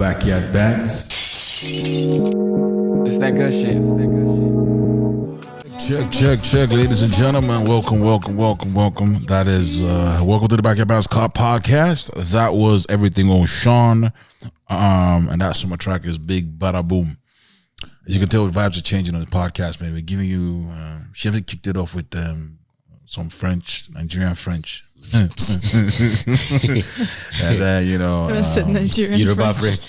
Backyard Bands. It's that good shit. It's that good shit. Check, ladies and gentlemen. Welcome. That is welcome to the Backyard Bands podcast. That was everything on Sean, and that summer track is Big Bada Boom. As you can tell, the vibes are changing on the podcast, man. We're giving you. She actually kicked it off with some Nigerian French. And then Yoruba French.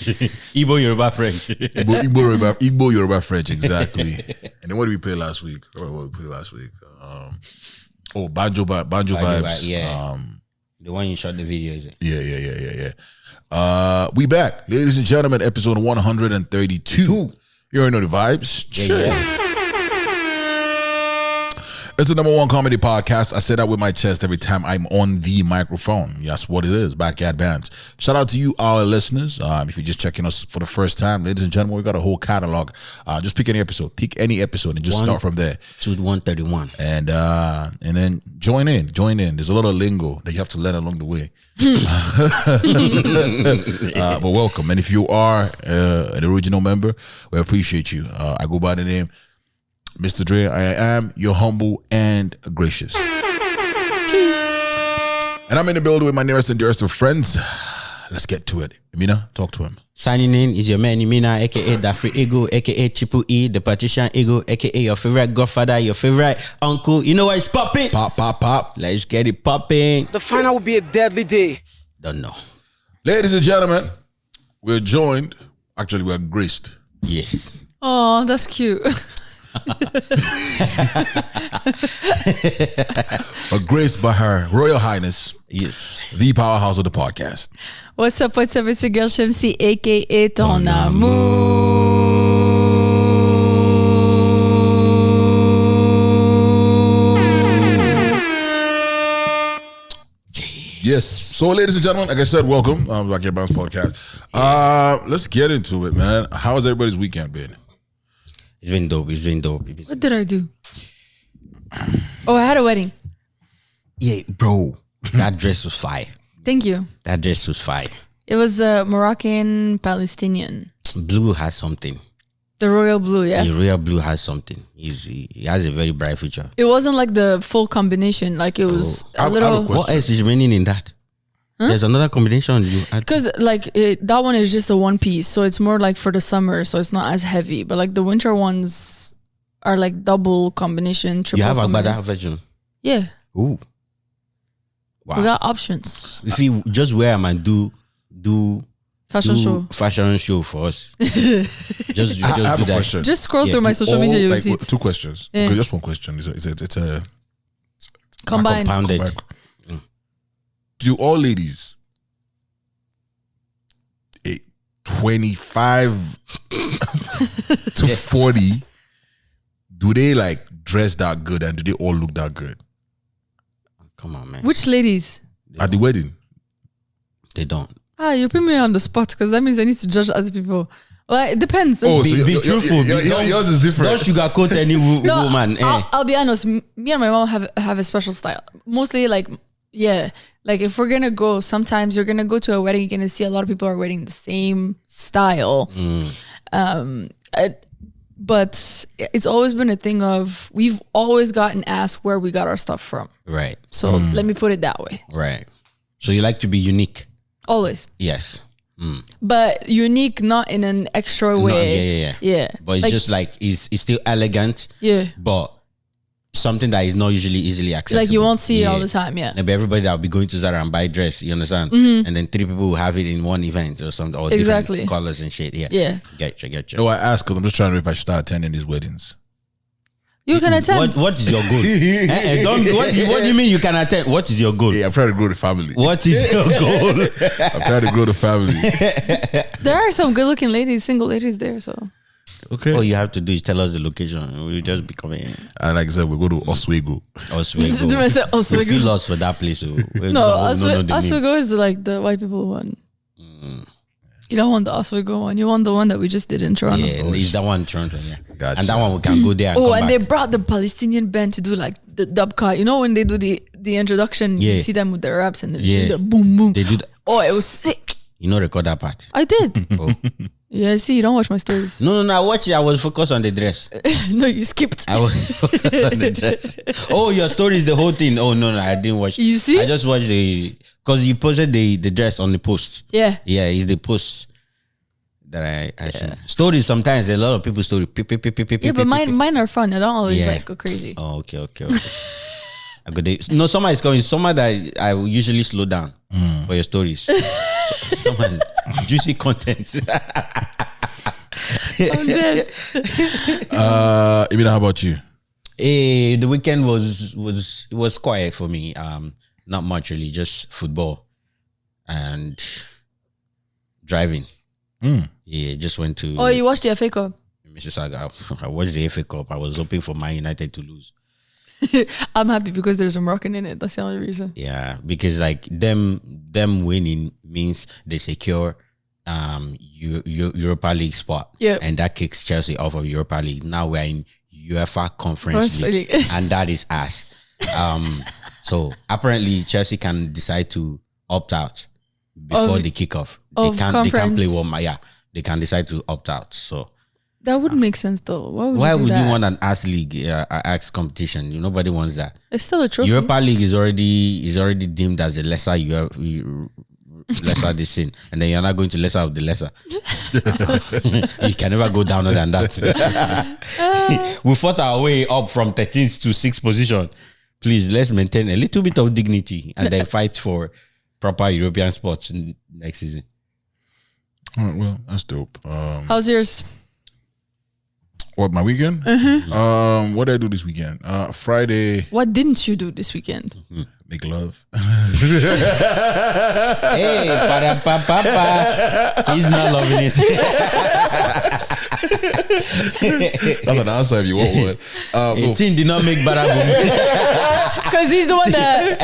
Igbo Yoruba French. Igbo Yoruba French, exactly. And then what did we play last week? Banjo Vibes. Yeah. The one you shot the video, is it? Yeah. We back, ladies and gentlemen, episode 132. You already know the vibes. Yeah. It's the number one comedy podcast. I say that with my chest every time I'm on the microphone. That's what it is, Backyard Bands. Shout out to you, our listeners. If you're just checking us for the first time, ladies and gentlemen, we got a whole catalog. Just pick any episode and just start from there. To 131. And then join in. There's a lot of lingo that you have to learn along the way. But welcome. And if you are an original member, we appreciate you. I go by the name Mr. Dre. I am your humble and gracious. And I'm in the building with my nearest and dearest of friends. Let's get to it. Emina, talk to him. Signing in is your man Emina, aka Dafri Ego, aka Chipu E, the Patrician Ego, aka your favorite godfather, your favorite uncle. You know what is popping? Pop. Let's get it popping. The final will be a deadly day. Don't know. Ladies and gentlemen, we're graced. Yes. Oh, that's cute. But graced by her Royal Highness, Yes. the powerhouse of the podcast. What's up? It's your girl Shamsi, aka Ton Amour. Yes. So, ladies and gentlemen, like I said, welcome. Backyard Bands podcast. Let's get into it, man. How has everybody's weekend been? It's been dope. What did I do? Oh, I had a wedding. Yeah, bro. That dress was fire. Thank you. That dress was fire. It was Moroccan Palestinian. Blue has something. The royal blue, yeah. The royal blue has something. He has a very bright future. It wasn't like the full combination. Like it was I a have little. a question. What else is remaining in that? Huh? There's another combination you add. Because that one is just a one piece, so it's more like for the summer, so it's not as heavy. But like the winter ones are like double combination, triple. You have combination. Agbada version. Yeah. Ooh. Wow. We got options. If you just wear them and do Fashion show. Fashion show for us. just I have do a that. question. Just scroll Yeah, through my social media, you'll see it. Two questions. Yeah. Okay, just one question. It's a Combined. Compounded. Do all ladies 25 to 40, do they like dress that good and do they all look that good Come on, man. Which ladies? at the wedding? They don't. You put me on the spot because that means I need to judge other people. Well, it depends. Be truthful. Yours is different. Don't sugarcoat any No, woman. I'll be honest. Me and my mom have a special style. Mostly like if we're gonna go, sometimes you're gonna go to a wedding, you're gonna see a lot of people are wearing the same style. But it's always been a thing of we've always gotten asked where we got our stuff from. Right. So let me put it that way. Right. So you like to be unique. Always. Yes. But unique, not in an extra way. Yeah. But it's just like it's still elegant. Yeah. But something that is not usually easily accessible. Like you won't see it all the time, yeah. Maybe everybody that will be going to Zara and buy dress, you understand? And then 3 people will have it in one event or something, or Exactly. different colors and shit. Yeah. Yeah. Get you. No, I ask because I'm just trying to know if I should start attending these weddings. You can attend. What is your goal? What do you mean you can attend? What is your goal? Yeah, I'm trying to grow the family. What is your goal? I'm trying to grow the family. There are some good looking ladies, single ladies there, so Okay. All you have to do is tell us the location. We'll just be coming. And like I said, we go to Oswego. Oswego. We feel lost for that place. Oswego is like the white people one. You don't want the Oswego one. You want the one that we just did in Toronto. Yeah, it's that one in Toronto. Yeah, Gotcha. and that one we can go there. And come and back. they brought the Palestinian band to do like the dub cut. You know when they do the introduction, Yeah. you see them with their raps and Yeah. the boom boom. They do that. Oh, it was sick. You know, record that part. I did. Oh. Yeah, see, you don't watch my stories. No, I watched it. I was focused on the dress. No, you skipped. I was focused on the dress. Oh, your story is the whole thing. Oh, no, I didn't watch. You see? I just watched because you posted the dress on the post. Yeah. Yeah, it's the post that I see. Stories, sometimes a lot of people's story. Yeah, but mine are fun. I don't always Yeah. like go crazy. Oh, okay. I got no, summer is coming. Summer that I will usually slow down for your stories. Summer juicy content. I'm dead. Emina, how about you? The weekend was quiet for me. Not much really, just football and driving. Yeah, just went to Oh, you watched the FA Cup? Mississauga. I watched the FA Cup. I was hoping for Man United to lose. I'm happy because there's a Moroccan in it. That's the only reason. Yeah, because like them winning means they secure Europa League spot. Yeah. And that kicks Chelsea off of Europa League. Now we're in UEFA Conference Conference League, League. and that is us. So apparently Chelsea can decide to opt out before Of- the kickoff. of They can't conference. play one. Yeah, they can decide to opt out. So That wouldn't make sense though. why you do would that? you want an ass league, ass competition? Nobody wants that. It's still a trophy. Europa League is already deemed as a lesser lesser this thing, and then you're not going to lesser of the lesser. You can never go down than that. We fought our way up from 13th to 6th position. Please, let's maintain a little bit of dignity and then fight for proper European spots next season. All right, well, that's dope. How's yours? What, my weekend? What did I do this weekend? Friday, What didn't you do this weekend? make love. Hey, pa-da-pa-pa-pa. He's not loving it. That's an answer if you want one. Oh, 18 did not make badaboom. Because he's the one that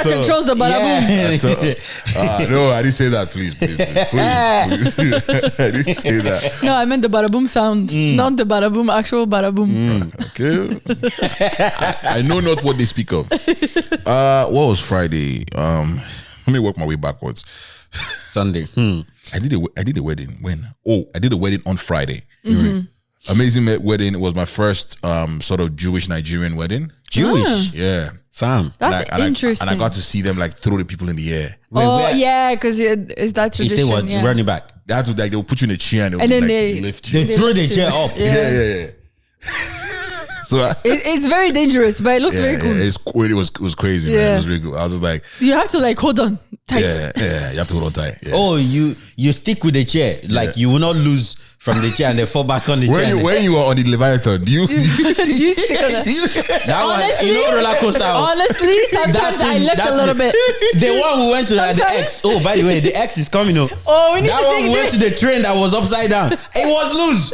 controls the badaboom. no, I didn't say that. Please. Please. I didn't say that. No, I meant the badaboom sound, not the badaboom, actual badaboom. Okay. I know not what they speak of. What was Friday? Let me work my way backwards. Sunday. I did a wedding. When? Oh, I did a wedding on Friday. Amazing wedding. It was my first sort of Jewish Nigerian wedding. Jewish. Yeah. Fam. That's interesting. And I got to see them like throw the people in the air. where- yeah, because it's that He tradition. said what? yeah. Running back. They had to like they'll put you in a chair and, And then like, they- lift you. They throw the lift chair you. up. Yeah. So It's very dangerous, but it looks very cool. It's cool. It was crazy, man. Yeah. It was really good. I was just like, You have to like hold on tight. yeah, you have to hold on tight. Yeah. Oh, you stick with the chair. Like you will not lose from the chair and then fall back on the chair. When you were on the Leviathan, do you You stick on that. That Honestly, one, you know, roller coaster. Honestly, sometimes I left a little bit. The one we went to the X. Oh, by the way, the X is coming up. Oh, we need that to one take we went this. to the train that was upside down. It was loose.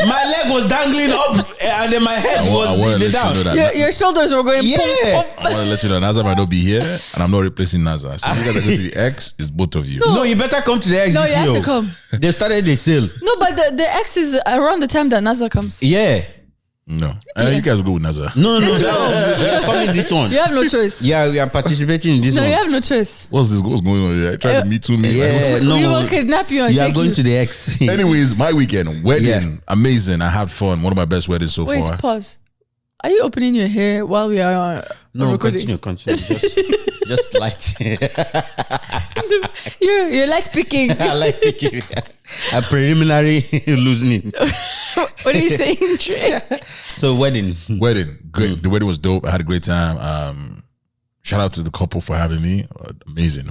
My leg was dangling up, and then my head I want was to let down. you know that. Your shoulders were going. Yeah. Pum, I want to let you know Nazar might not be here, and I'm not replacing Nazar. So you guys are going to the X. It's both of you. No, you better come to the X. No, you have to come. They started the sale. No, but the X is around the time that NASA comes. Yeah. No, you guys will go with Nazar. No. You're coming this one. You have no choice. Yeah, we are participating in this No, one. you have no choice. What's going on here? Trying to meet me. Yeah, no. We will kidnap you and You are take going you. to the X. Anyways, my weekend wedding, Yeah. amazing. I had fun. One of my best weddings so Wait, far. pause. Are you opening your hair while we are No, recording? continue. Just light. You're light picking. I like picking. A preliminary losing it. What are you saying, Trey? So wedding. Wedding, good. The wedding was dope. I had a great time. Shout out to the couple for having me. Amazing.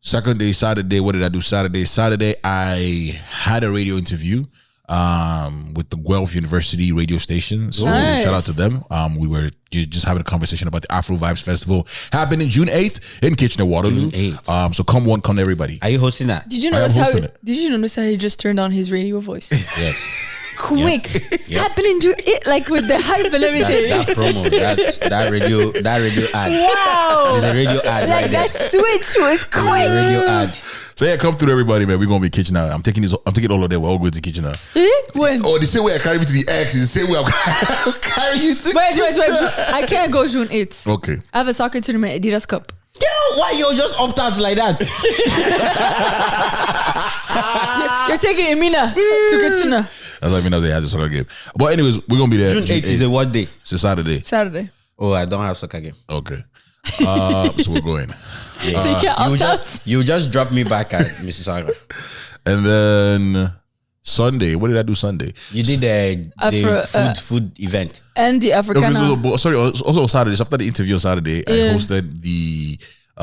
Second day, Saturday. What did I do Saturday, I had a radio interview with the Guelph University radio station. So Nice. shout out to them. We were just having a conversation about the Afro Vibes Festival happening June 8th in Kitchener-Waterloo. June 8th. So come everybody. Are you hosting that? Did you I am notice how? hosting it. Did you notice how he just turned on his radio voice? Yes. Quick, happening to it like with the hype and everything. That promo. That radio ad. Wow, It's a radio ad like right there. that switch was A quick. radio ad. So yeah, come through everybody, man. We're gonna be Kitchener. I'm taking all of them. We're all going to Kitchener. When? Oh, the same way I carry you to the X is the same way I'm carrying you to Wait. Kitchener. I can't go June 8th. Okay. I have a soccer tournament, Adidas Cup. Yo, why you just opt out like that? You're taking Emina to Katsina. That's like Mina has a soccer game. But anyways, we're gonna be there. June 8th is a what day? It's a Saturday. Saturday. Oh, I don't have soccer game. Okay. So we're going. So you can't opt out. You just drop me back at Mississauga. And then Sunday, what did I do Sunday? You did the food event. And the Africana. Also Saturday, after the interview on Saturday, I Yeah. hosted the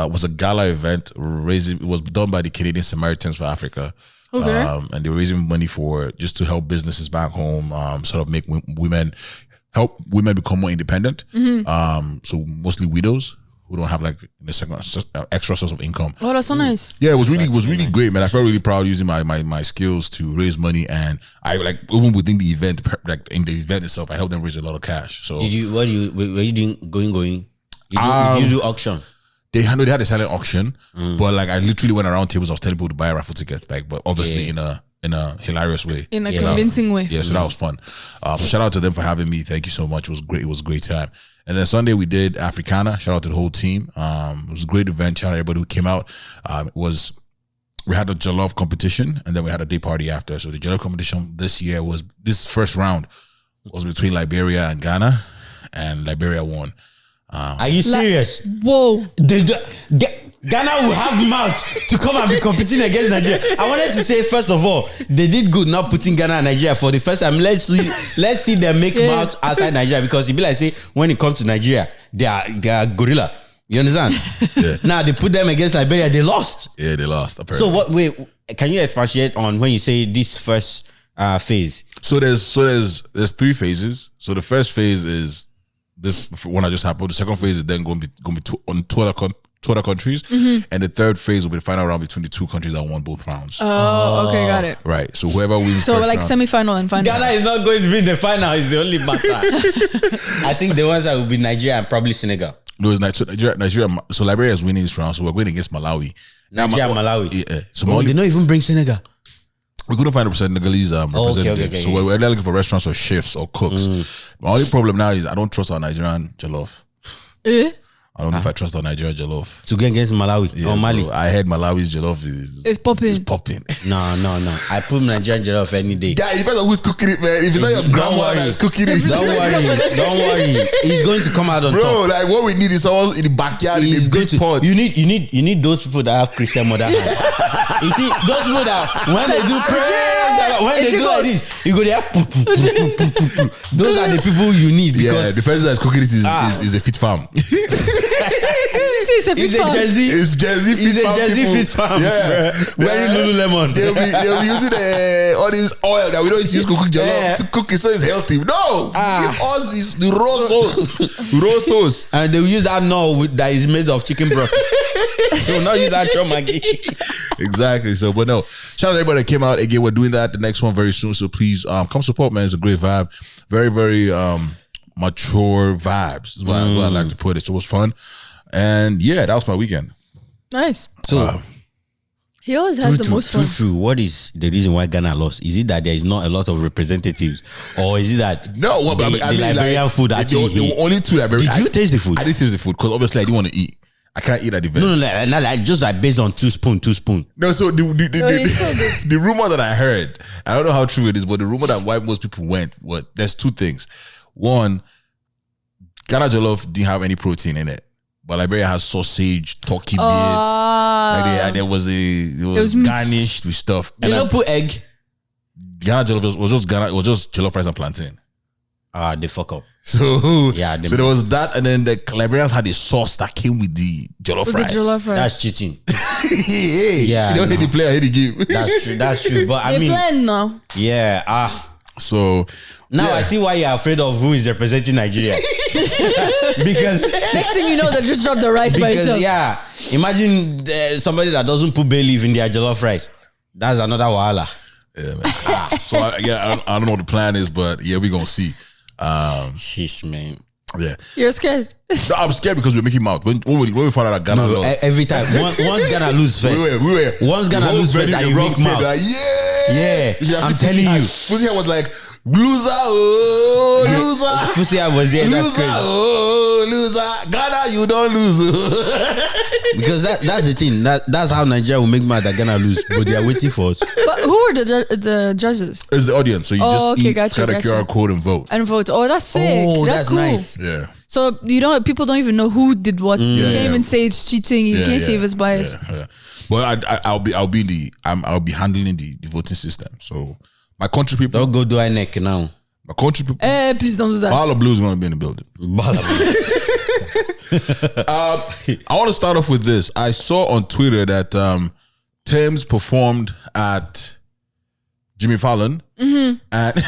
was a gala event raising. It was done by the Canadian Samaritans for Africa. Okay. And they were raising money for just to help businesses back home, sort of make help women become more independent. So mostly widows who don't have like the second extra source of income. Oh, that's so nice. Yeah, it was really great, man. I felt really proud using my skills to raise money, and I like even within the event, like in the event itself, I helped them raise a lot of cash. So Were you doing going? Did you do auction? they had a silent auction, but like I literally went around tables. I was telling people to buy raffle tickets, like, but obviously in a hilarious way, In a convincing way. Yeah, so that was fun. So shout out to them for having me. Thank you so much. It was great. It was a great time. And then Sunday we did Africana. Shout out to the whole team. It was a great event. Shout out to everybody who came out. We had a jollof competition, and then we had a day party after. So the jollof competition this first round was between Liberia and Ghana, and Liberia won. Are you serious? Whoa. Ghana will have mouth to come and be competing against Nigeria. I wanted to say, first of all, they did good not putting Ghana and Nigeria for the first time. Let's see them make mouth outside Nigeria, because it be like, say, when it comes to Nigeria, they are gorilla. You understand? Yeah. Now they put them against Liberia, they lost. Yeah, they lost. Apparently. So what? Wait, can you expatiate on when you say this first phase? So there's three phases. So the first phase is this one I just happened. The second phase is then going to be on two other countries, and the third phase will be the final round between the two countries that won both rounds. Oh, okay, got it. Right. So whoever wins. So first like round, semi-final and final. Ghana is not going to be in the final. Is the only matter. I think the ones that will be Nigeria and probably Senegal. No, it's Nigeria. So Liberia is winning this round, so we're going against Malawi. Nigeria and Malawi. Yeah. So Oh, they don't even bring Senegal. we couldn't find a Senegalese representative. okay, so we're looking for restaurants or chefs or cooks. My only problem now is I don't trust our Nigerian jollof. I don't know if I trust our Nigerian jollof. To go against Malawi or Mali. Bro, I heard Malawi's jollof is It's popping. It's popping. No. I put Nigerian jollof any day. Yeah, it depends on who's cooking it, man. If it's not your grandma that's cooking it, Don't worry. He's going to come out on top. bro. Like what we need is someone in the backyard in He's a going big to. pot. You need those people that have Christian mother hand. You see those people that when they do prayer, when they do like this, you go there. Those are the people you need, because the person that's cooking it is a fit farm. It's a he's a FIFA. Jersey. It's Jersey He's fit a farm Jersey people. fit farm. Yeah, Wearing Lululemon. They'll be using all this oil that we don't use to cook jollof to cook it so it's healthy. No, give us the raw sauce. And they will use that that is made of chicken broth. They will not use actual Maggi. Exactly. So, but no, shout out to everybody that came out. Again, we're doing that the next one very soon. So please come support, man. It's a great vibe. Very, very mature vibes is what I like to put it. So it was fun. And yeah, that was my weekend. Nice. So He always has the most fun. True. What is the reason why Ghana lost? Is it that there is not a lot of representatives, or is it that No, what the Liberian food actually? There were only two Liberian. Did you taste the food? I didn't taste the food because obviously I didn't want to eat. I can't eat at the event. No, like just like based on two spoon. No, so the it's so good. the rumor that I heard, I don't know how true it is, but the rumor that why most people went, there's two things. One, Ghana jollof didn't have any protein in it, but Liberia has sausage, turkey bits. It was meat. garnished with stuff. They don't put egg. Ghana jollof was just jollof rice and plantain. They fuck up. So Yeah, so there was that, and then the Liberians had a sauce that came with the jollof With rice. the jollof rice. That's cheating. Hey, Yeah, you don't hate the player, hate the game. That's true. But I They mean, blend now. yeah. So Now yeah. I see why you're afraid of who is representing Nigeria. because Next thing you know, they just drop the rice by itself. yeah, imagine somebody that doesn't put bay leaf in their jollof rice. That's another wahala. Yeah, man. So I don't know what the plan is, but yeah, we're gonna see. Sheesh, man. Yeah, You're scared. no, I'm scared because we're making mouth. When we found out that Ghana lost, Every time, once Ghana lose first, we were once Ghana we were lose first, ready and to you rock make mouth. tape, like, yeah, Yeah, I'm telling you. Fuzi was like, Loser, oh, loser. Fusia was there. That's Loser, crazy. oh, loser. Ghana, you don't lose. Because that's the thing. That's how Nigeria will make mad that Ghana lose, but they are waiting for us. But who were the judges? It's the audience, so you Oh, just okay, scan a QR code and vote. And vote. Oh, that's sick. Oh, that's cool. nice. Yeah. So people don't even know who did what. You can't Yeah. even say it's cheating. You can't say it's bias. Yeah. But I'll be handling the voting system. So my country people, Don't go do I neck now. my country people, Please don't do that. all of Blue is going to be in the building. I want to start off with this. I saw on Twitter that Thames performed at Jimmy Fallon, and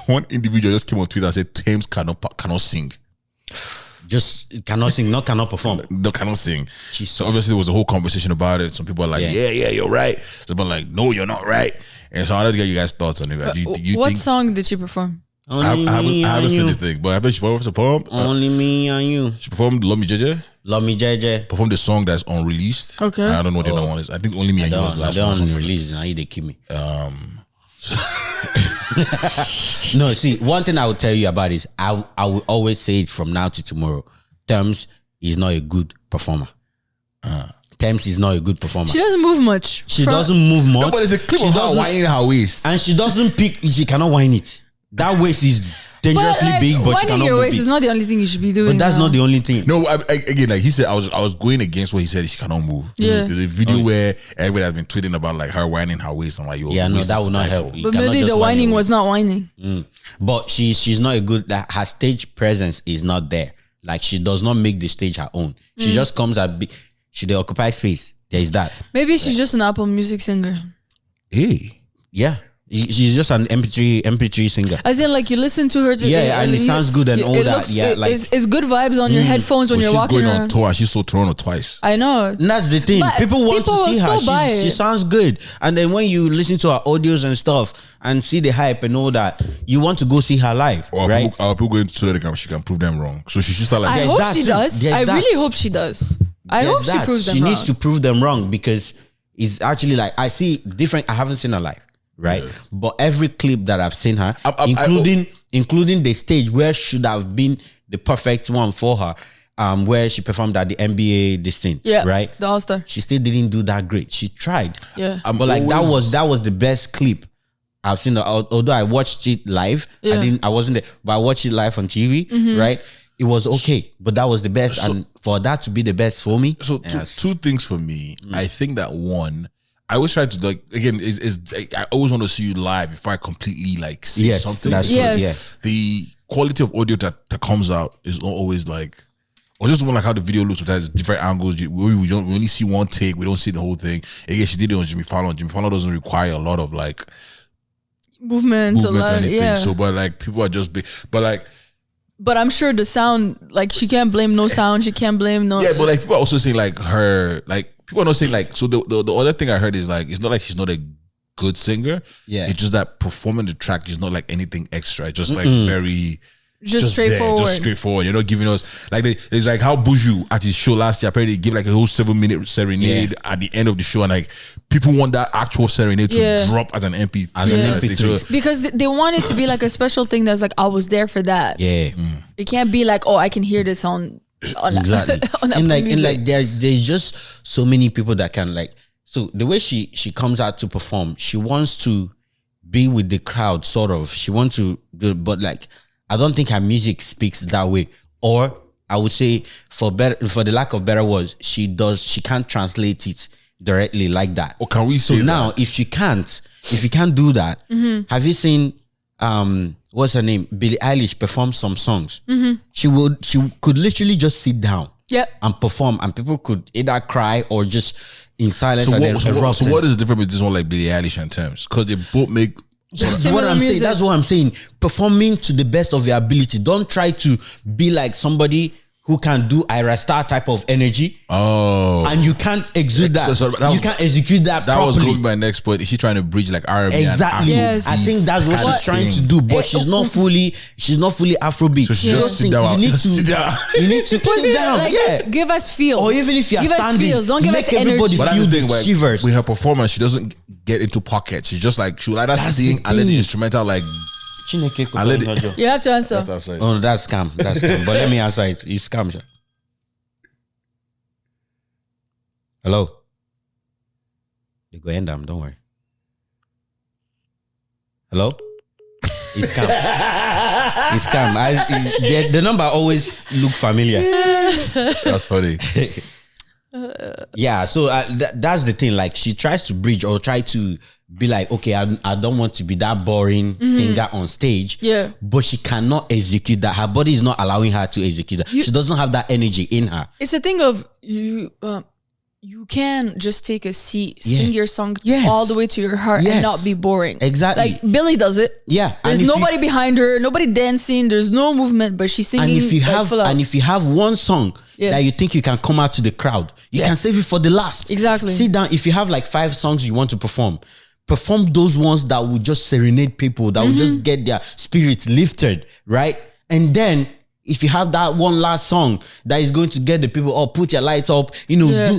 one individual just came on Twitter and said Thames cannot sing. Just cannot sing, not cannot perform. No, cannot sing. Jesus. So obviously there was a whole conversation about it. Some people are like, Yeah. yeah, you're right. Some people are like, no, you're not right. And so I wanted to get you guys' thoughts on it. Do you What think? song did she perform? Only I me haven't and seen you. the thing, but I bet she performed. Only me and you. She performed Love Me JJ. Love me, JJ. Performed the song that's unreleased. Okay. I don't know what the other one is. I think Only Me and You was the I last one. don't release. Now they kill me. No, see, one thing I will tell you about is I will always say it from now to tomorrow. Thames is not a good performer. Thames is not a good performer. She doesn't move much. She doesn't move much. No, but it's a clip She of her doesn't- whining her waist. and she doesn't pick. She cannot whine it. That waist is dangerously big, but she whining cannot your move waist it. is not the only thing you should be doing. But that's now. not the only thing. No, again, like he said, I was going against what he said. She cannot move. Yeah. There's a video where everybody has been tweeting about like her whining her waist and like, yo, Yeah, no, waist that is will not to die help. for. You But cannot maybe just the whine whining your was not whining. But she's not a good. Like, her stage presence is not there. Like, she does not make the stage her own. She just comes at she they occupy space. There is that. Maybe she's just an Apple Music singer. Hey. Yeah, she's just an MP3 singer. As in, like, you listen to her. And it sounds good and all that. Yeah, like it's good vibes on your headphones when But you're she's walking going on around. tour and she saw Toronto twice. I know. and that's the thing. But People want people to see will her. still buy She it. sounds good. And then when you listen to her audios and stuff and see the hype and all that, you want to go see her live, Or right? people going to Twitter, she can prove them wrong. So she should start like I There's hope that she too. does. There's I that. really hope she does. I There's hope she that. proves them She wrong. needs to prove them wrong because it's actually like I see different. I haven't seen her live, right? But every clip that I've seen her, including the stage where should have been the perfect one for her, where she performed at the NBA this thing, Yeah, right? the All-Star. She still didn't do that great. She tried, Yeah. but like that was the best clip I've seen. Although I watched it live, Yeah. I wasn't there, but I watched it live on TV, right? It was okay, but that was the best, and for that to be the best for me, So two things for me. I think that one, I always try to like again is I always want to see you live before I completely like see Yes, something. that's true, Yes. yeah. The quality of audio that comes out is not always like, or just one like how the video looks. Sometimes different angles. We only see one take. We don't see the whole thing. Again, she did it on Jimmy Fallon. Jimmy Fallon doesn't require a lot of like movement a movement or lot. anything. Yeah. So, but like people are just big. But like But I'm sure the sound, like, she can't blame no sound. She can't blame no. yeah, but like people are also saying like her like people are not saying like so the other thing I heard is like it's not like she's not a good singer. Yeah. It's just that performing the track is not like anything extra. It's just like very just there, straightforward. just straightforward. You're not giving us like it's like how Buju at his show last year apparently gave like a whole 7-minute serenade at the end of the show, and like people want that actual serenade to Yeah. drop as an MP As an MP3. So, Because they want it to be like a special thing that's like, I was there for that. yeah. It can't be like, oh, I can hear this on Exactly. on Apple and Music. like there's just so many people that can like, so the way she comes out to perform, she wants to be with the crowd, sort of. She wants to do, but like I don't think her music speaks that way. Or I would say for the lack of better words, she can't translate it directly like that. or can we So say now that? if you can't do that, have you seen what's her name? Billie Eilish perform some songs. She could literally just sit down Yep. and perform, and people could either cry or just in silence So and then erupt. what is the difference between this one like Billie Eilish and Thames? Because they both make That's Similar what I'm saying. music. That's what I'm saying. Performing to the best of your ability. Don't try to be like somebody who can do Ira Star type of energy, and you can't exude that. So that you was- can't execute that that was properly. going to my next point. Is she trying to bridge like R&B Exactly. and Yes. I think that's what she's trying to do, but she's not fully Afrobeat. So she just sit down. You need to Sit down. You need to sit down. Like, Yeah. give us feels. Or even if you're give standing, us feels. Don't give make us everybody energy. But that's feel the thing, the like, shivers. with her performance, she doesn't get into pockets. She's just like she'll either That's sing the and let the thing. instrumental like Chineke I let it- Kokonyojo. You have to answer. That's what I'm saying. Oh, that's scam. That's scam. But let me answer it. It's scam. Sha. Hello. You go end them. Don't worry. Hello. It's scam. It's scam. The number always look familiar. That's funny. Yeah. So that's the thing. Like she tries to bridge or try to be like, okay, I don't want to be that boring singer on stage. Yeah. But she cannot execute that. Her body is not allowing her to execute that. She doesn't have that energy in her. It's a thing of you. You can just take a seat, sing your song Yes. all the way to your heart, Yes. and not be boring. Exactly. Like Billie does it. Yeah. There's And if nobody behind her, nobody dancing. There's no movement, but she's singing. And if you like, have full out. and if you have one song Yeah. that you think you can come out to the crowd, you Yeah. can save it for the last. Exactly. Sit down. If you have like 5 songs you want to perform those ones that will just serenade people, that will just get their spirits lifted, right? And then if you have that one last song that is going to get the people up, put your lights up, Yeah.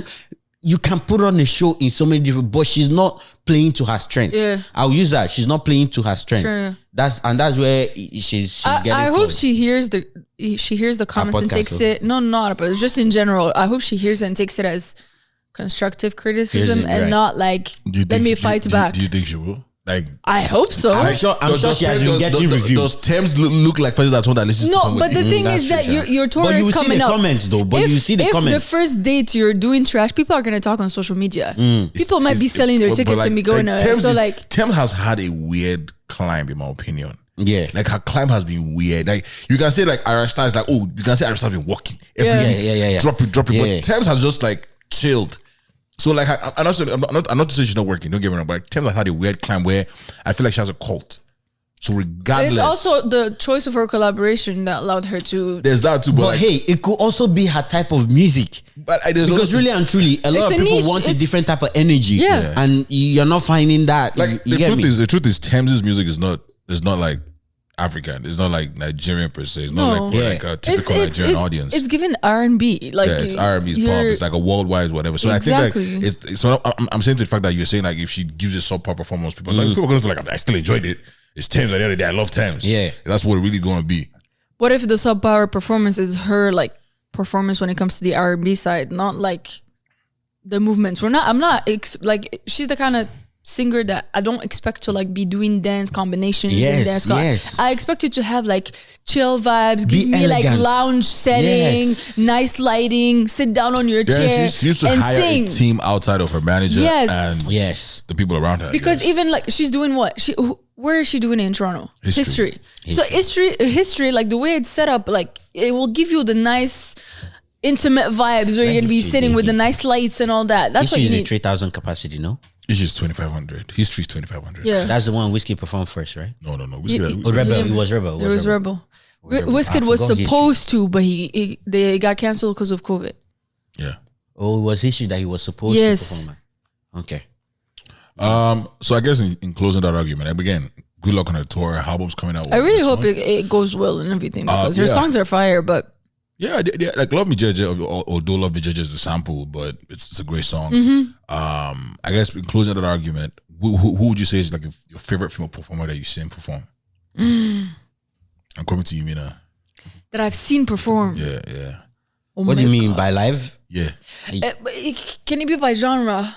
you can put on a show in so many different, but she's not playing to her strength. Yeah. I'll use that. She's not playing to her strength. Sure. That's where she's getting. I hope forward. she hears the comments and podcast, takes so. it. No, not but just in general. I hope she hears it and takes it as constructive criticism Criticism, and right. not like let me fight back. Do you think she will? Like, I hope so. I'm sure she has been getting reviews. Those terms look like person that's one that listens to No, somebody. but the thing that's is that true, sha. your tour But you is will see coming the up. comments though. But you see the if comments. the first date you're doing trash, people are gonna talk on social media. People might be selling their tickets and be going away. So like, Thames has had a weird climb, in my opinion. Yeah. Like her climb has been weird. Like you can say like Arista is like, oh, you can say Arista has been walking. Every Yeah. week, Yeah. Drop it. Yeah. But Thames has just like chilled. So like I'm not to say she's not working. Don't get me wrong, but like, Thames has had a weird climb where I feel like she has a cult. So regardless, it's also the choice of her collaboration that allowed her to. there's that too. But, But like, hey, it could also be her type of music. but there's Because also, really and truly, a lot It's of a people niche. want a It's- different type of energy. Yeah. And you're not finding that. like you get me? the truth is Thames' music is not like African. It's not like Nigerian per se. It's not No. like for like a typical Nigerian audience. It's given R&B. Like Yeah, it's R&B's pop. you're- It's like a worldwide whatever. So Exactly. I think like so I'm saying to the fact that you're saying like if she gives a subpar performance, people are going to be like I still enjoyed it. It's Thames. At the end of the day, I love Thames. Yeah. That's what it's really going to be. What if the subpower performance is her like performance when it comes to the R&B side, not like the movements? I'm not like she's the kind of singer that I don't expect to like be doing dance combinations. Yes, and dance yes. I expect you to have like chill vibes, Be give me like elegant. lounge setting, Yes. nice lighting, sit down on your Yeah, chair she used to and hire sing. a team outside of her manager Yes. and Yes. the people around her. Because yes. even like she's doing what where is she doing it in Toronto? History. So history, like the way it's set up, like it will give you the nice intimate vibes where you're gonna be History, sitting with yeah. the nice lights and all that. That's what She's you in need. 3,000 capacity, no? It's just 2,500. History's 2,500. Yeah, That's the one Whiskey performed first, right? No. You- Oh, Rebel. Yeah. It was Rebel. it was Rebel. Rebel. Wizkid I was forgot supposed to, but they got canceled because of COVID. Yeah. Oh, it was History that he was supposed Yes. to perform. Okay. So I guess in closing that argument, again, good luck on her tour. Her album's coming out. I really next hope month? it goes well and everything because her yeah. songs are fire. But Yeah, like Love Me Jeje or Do Love Me Jeje is a sample, but it's a great song. I guess in closing that argument, who would you say is like your favorite female performer that you've seen perform? I'm coming to you, Mina. that I've seen perform. Yeah. Oh What do you my mean God. by live? Yeah. But can it be by genre?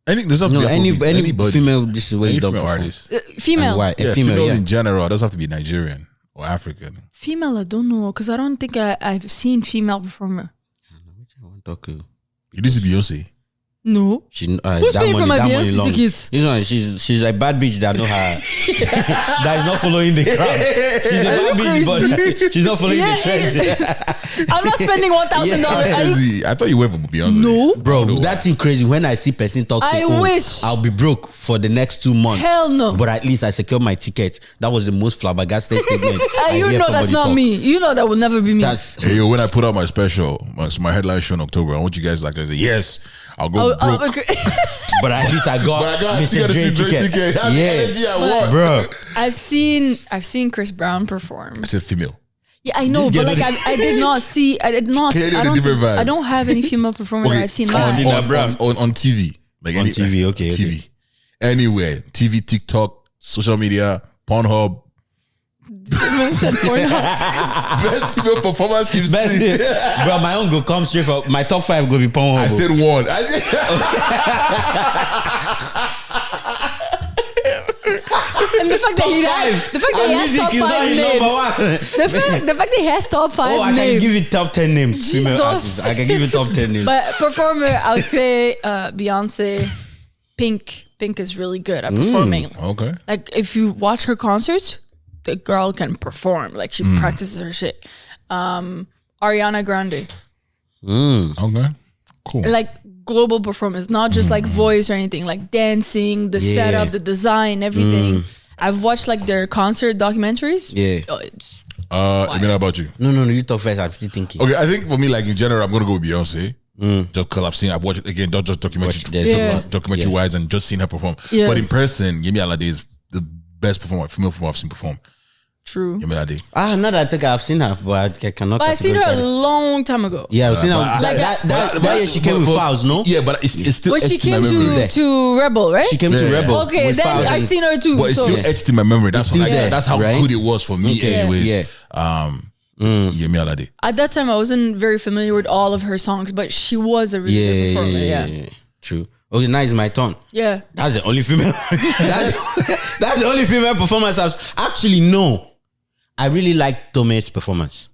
There's not No, to be any anybody. female. This is where Any you don't female perform. artist. Female. And why? A Yeah, female. Yeah. in general. It doesn't have to be Nigerian or African. Female, I don't know because I don't think I've seen female performer. I want to talk to you. This is Beyonce. No. She, Who's paying for my Beyonce long. tickets? This one, she's a bad bitch that know her. That is not following the crowd. She's a bad bitch, but she's not following Yeah. the trend. I'm not spending $1,000. Are you- Crazy. I thought you went for Beyonce. No. Bro, No. that's crazy. When I see person talk, say, I wish. I'll be broke for the next 2 months. Hell no. But at least I secured my ticket. That was the most flabbergasted statement. I You hear know that's somebody not talk. me. You know that will never be me. That's Hey, yo, when I put out my special, my headline show in October, I want you guys to like say, yes, I'll go broke. Okay. but at least I got, But I got Mr. Dre ticket. That's the energy I want. Bro. I've seen Chris Brown perform. I said female. Yeah, I know, This but girl like I did not see. I did not. Clearly I a don't. different vibe. I don't have any female performer that I've seen live. on TV. Like On TV, okay, TV. Anywhere. TV, TikTok, social media, Pornhub, Demons and Pornhub. Best female performance you've Best seen. thing. Bro, my own go come straight for my top 5 go be Pornhub. I said one. And the fact that he has top 5 names. The fact that he has top 5 Oh, I can names. give you top 10 names. Female Jesus. artists. I can give you top 10 names. But performer, I would say Beyonce, Pink. Pink is really good at performing. Okay. Like if you watch her concerts, the girl can perform. Like she practices her shit. Ariana Grande, Okay. Cool. like global performance, not just like voice or anything. Like dancing, the Yeah. setup, the design, everything. I've watched like their concert documentaries. Yeah. Oh, it's, I mean, how about you? No, you talk first. I'm still thinking. Okay, I think for me, like in general, I'm gonna go with Beyonce. Just because I've watched it again, not just documentary Yeah. wise, and just seen her perform. Yeah. But in person, Yemi Alade is the best female performer I've seen perform. true. Yemi Alade. Now that I think I've seen her, but I cannot. But I seen her a categorically- long time ago. Yeah, I've seen her. but I- That year she came with Fouls, no? Yeah, but it's still When she etched in my came memory. to Rebel, right? She came to Yeah. Rebel. Okay, with then Fouls I and- seen her too. But it's so. still etched in my memory. That's still like there, that's how right? good it was for me. Okay, Anyways, yeah. Yemi Alade. At that time, I wasn't very familiar with all of her songs, but she was a really good performer. Yeah. True. Okay, now it's my turn. Yeah. That's the only female. that's the only female performance I've actually no. I really like Tome's performance.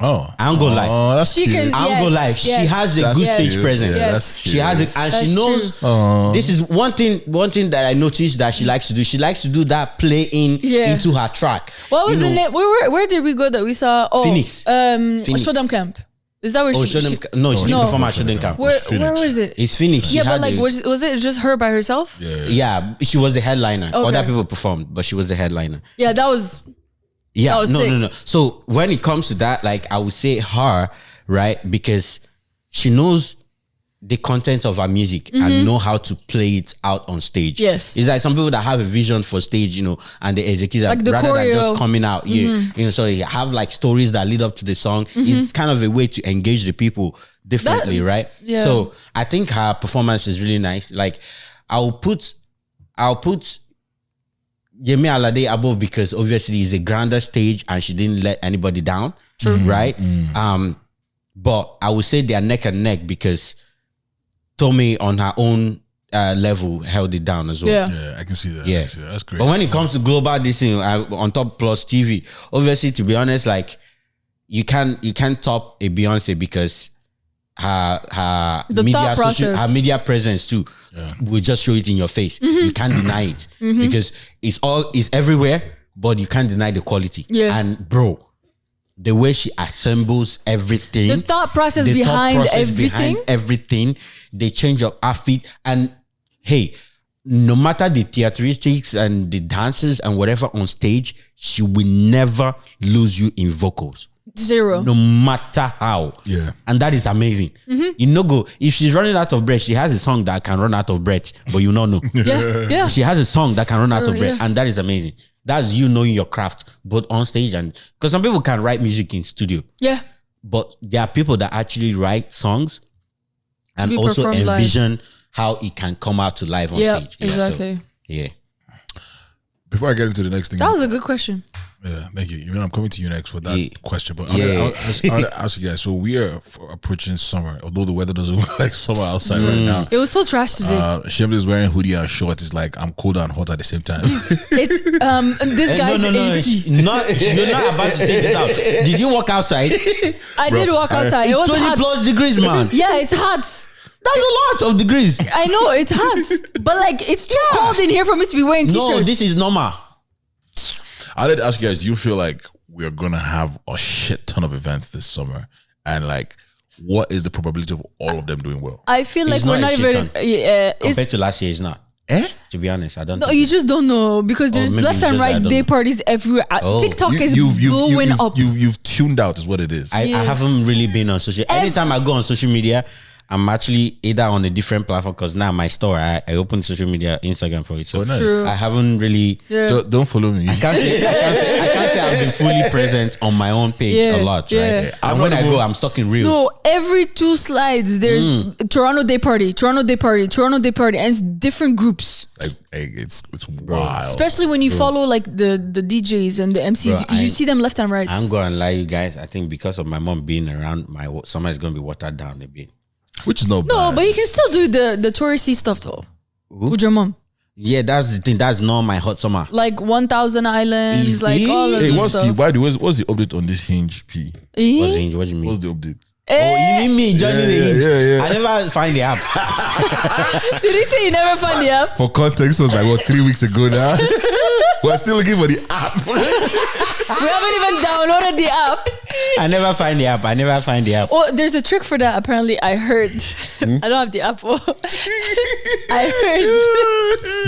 Oh, I don't go lie. Oh, that's She cute. can- I don't go Yes, lie. She yes. has a That's good cute. stage presence. Yeah, Yes. that's She cute. has it, and That's she knows. true. This is one thing that I noticed that she likes to do. She likes to do that play Yeah. into her track. What was You the know, name? Where did we go that we saw? Oh, Phoenix. Phoenix. Shodom Camp. Is that where Oh, she? she perform at Shouldn't Camp. Where Phoenix. was it? It's Phoenix. She Yeah, but had like, a- was it just her by herself? yeah, she was the headliner. Okay. Other people performed, but she was the headliner. Yeah, that was. Yeah, That was no. sick. So when it comes to that, like I would say her, right? Because she knows the content of her music and know how to play it out on stage. Mm-hmm. Yes. It's like some people that have a vision for stage, and they execute Like that the rather than choreo. just coming out. Yeah. So they have like stories that lead up to the song. It's kind of a way to engage the people differently, right? yeah. So I think her performance is really nice. Like I'll put Yemi Alade above because obviously it's a grander stage and she didn't let anybody down. True. Right? But I would say they are neck and neck because Tommy on her own level held it down as well. Yeah. Yeah, I can see that. I Yeah. can see that. That's great. But when it comes to global this thing, on top plus TV, obviously to be honest, like you can't top a Beyonce because her The media thought process. her media presence too will just show it in your face. You can't deny it because it's everywhere, but you can't deny the quality. Yeah. And bro, the way she assembles everything, The thought process the thought behind process everything. behind everything, they change up outfit and hey, no matter the theatrics and the dances and whatever on stage, she will never lose you in vocals. Zero. No matter how. Yeah. And that is amazing. You know, go if she's running out of breath, she has a song that can run out of breath, but you don't know. Yeah. Yeah. She has a song that can run out of breath, Yeah. and that is amazing. That's you knowing your craft, both on stage and because some people can write music in studio, Yeah. but there are people that actually write songs and be also performed live. envision how it can come out to live on Yeah. stage. Exactly. Yeah. Before I get into the next thing, That was a good question. yeah, thank you. I'm coming to you next for that Yeah. question. But Yeah. I'll ask you guys. So we are approaching summer, although the weather doesn't look like summer outside right now. It was so trash today. Shemley is wearing hoodie and shorts. It's like I'm cold and hot at the same time. It's this guy's No. AC. You're not about to say this out. Did you walk outside? I did walk outside. It was 20 hot. plus degrees, man. Yeah, it's hot. That's a lot of degrees. I know it's hot, but like it's too cold in here for me to be wearing t-shirts. No, this is normal. I did ask you guys, do you feel like we're gonna have a shit ton of events this summer? And like, what is the probability of all of them doing well? I feel like It's we're not not a shit even. ton. It's, Compared to last year, it's not. Eh? To be honest, I don't no, think you just don't know because there's maybe left it's and just that I right don't day know. parties everywhere. Oh. TikTok is blowing up. You've tuned out, is what it is. I haven't really been on social. Anytime I go on social media, I'm actually either on a different platform because now my store, I open social media, Instagram for it. So Oh, nice. True. I haven't really. Yeah. Don't follow me. I can't say say I've been fully present on my own page Yeah, a lot, yeah. right? And when I go, I'm stuck in reels. No, every 2 slides there's Toronto Day Party, Toronto Day Party, Toronto Day Party, and it's different groups. Like, it's wild. Especially when you follow like the DJs and the MCs, Bro, you see them left and right. I'm gonna lie, you guys. I think because of my mom being around, my summer is gonna be watered down a bit. Which is not No, bad. but you can still do the touristy stuff though. With your mom. Yeah, that's the thing. That's not my hot summer. Like 1,000 Islands, like all of Hey, this what's stuff. what's the update on this Hinge P? What do you mean? What's the update? Oh, you mean me joining the Hinge? yeah. I never find the app. Did he say you never find the app? For context, it was like 3 weeks ago now. We're still looking for the app. We haven't even downloaded the app. I never find the app. Oh, there's a trick for that. Apparently, I heard. I don't have the app.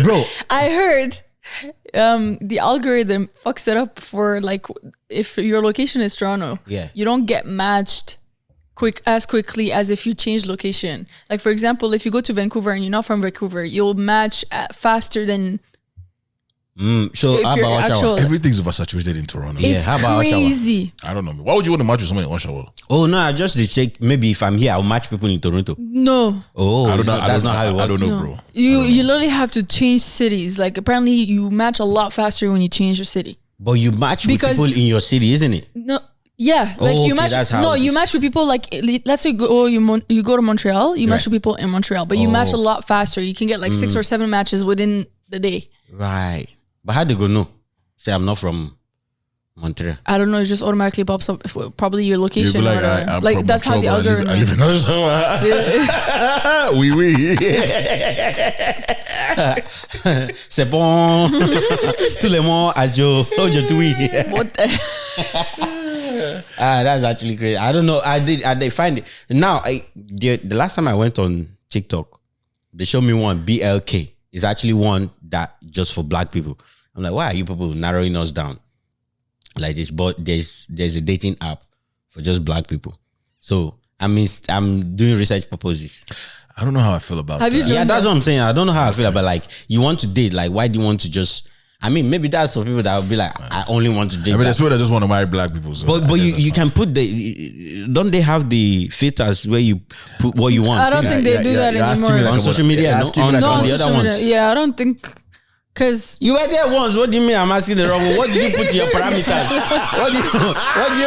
Bro. I heard. The algorithm fucks it up for like if your location is Toronto. Yeah. You don't get matched quickly as if you change location. Like for example, if you go to Vancouver and you're not from Vancouver, you'll match faster than So how if you're about actual. Oshawa? Everything's oversaturated in Toronto. Yeah, It's how about Oshawa? crazy. I don't know. Why would you want to match with somebody in Oshawa? Oh no, I just check. Maybe if I'm here, I'll match people in Toronto. No. Oh, I don't know. that's not how it works. I don't know, No. bro. You literally have to change cities. Like apparently you match a lot faster when you change your city. But you match Because- with people in your city, isn't it? No, yeah, like Oh, you okay, match. that's how No, it you is. match with people. Like let's say you go to Montreal, you match Right. with people in Montreal, but you match a lot faster. You can get like 6 or 7 matches within the day. Right. But how they go know? Say I'm not from Montreal. I don't know. It just automatically pops up. Probably your You'd location. be like, or whatever. I'm Like from that's how the Montreal, but I live algorithm. in Oshawa. Oui. C'est bon. Tout le monde adjo. What the? That's actually crazy. I don't know. I did find it. Now, the last time I went on TikTok, they showed me one, BLK. It's actually one that just for black people. I'm like, why are you people narrowing us down like this? But there's a dating app for just black people. So I'm doing research purposes. I don't know how I feel about Have you that. joined Yeah, that's that? what I'm saying. I don't know how I feel about like you want to date. Like, why do you want to just? I mean, maybe that's for people that would be like, I only want to date. I mean, black there's people that just want to marry black people. So But I guess you that's can fine. put the don't they have the filters where you put what you want? I don't think they do that you're asking me anymore. On about- social media, you're no, asking me on- like No, on on the about- other social ones. media. Yeah, I don't think because You were there once. What do you mean? I'm asking the wrong one. What did you put in your parameters? What do you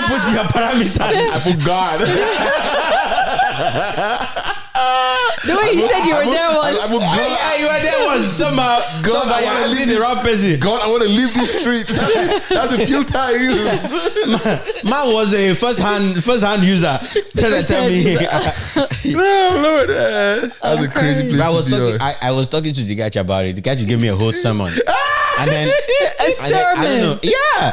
put in your parameters? I forgot. the way you said you were there was. I will God. Yeah, you were there once. Somehow God, I you're want to asking leave the this. wrong person. God, I want to leave these streets. That's a filter I use. Man was a first hand user. Trying to tell me. No, Lord, that's a crazy place I was to be talking. on. I was talking to the guy about it. The guy just gave me a whole sermon, and then A and then, I don't know. sermon. Yeah.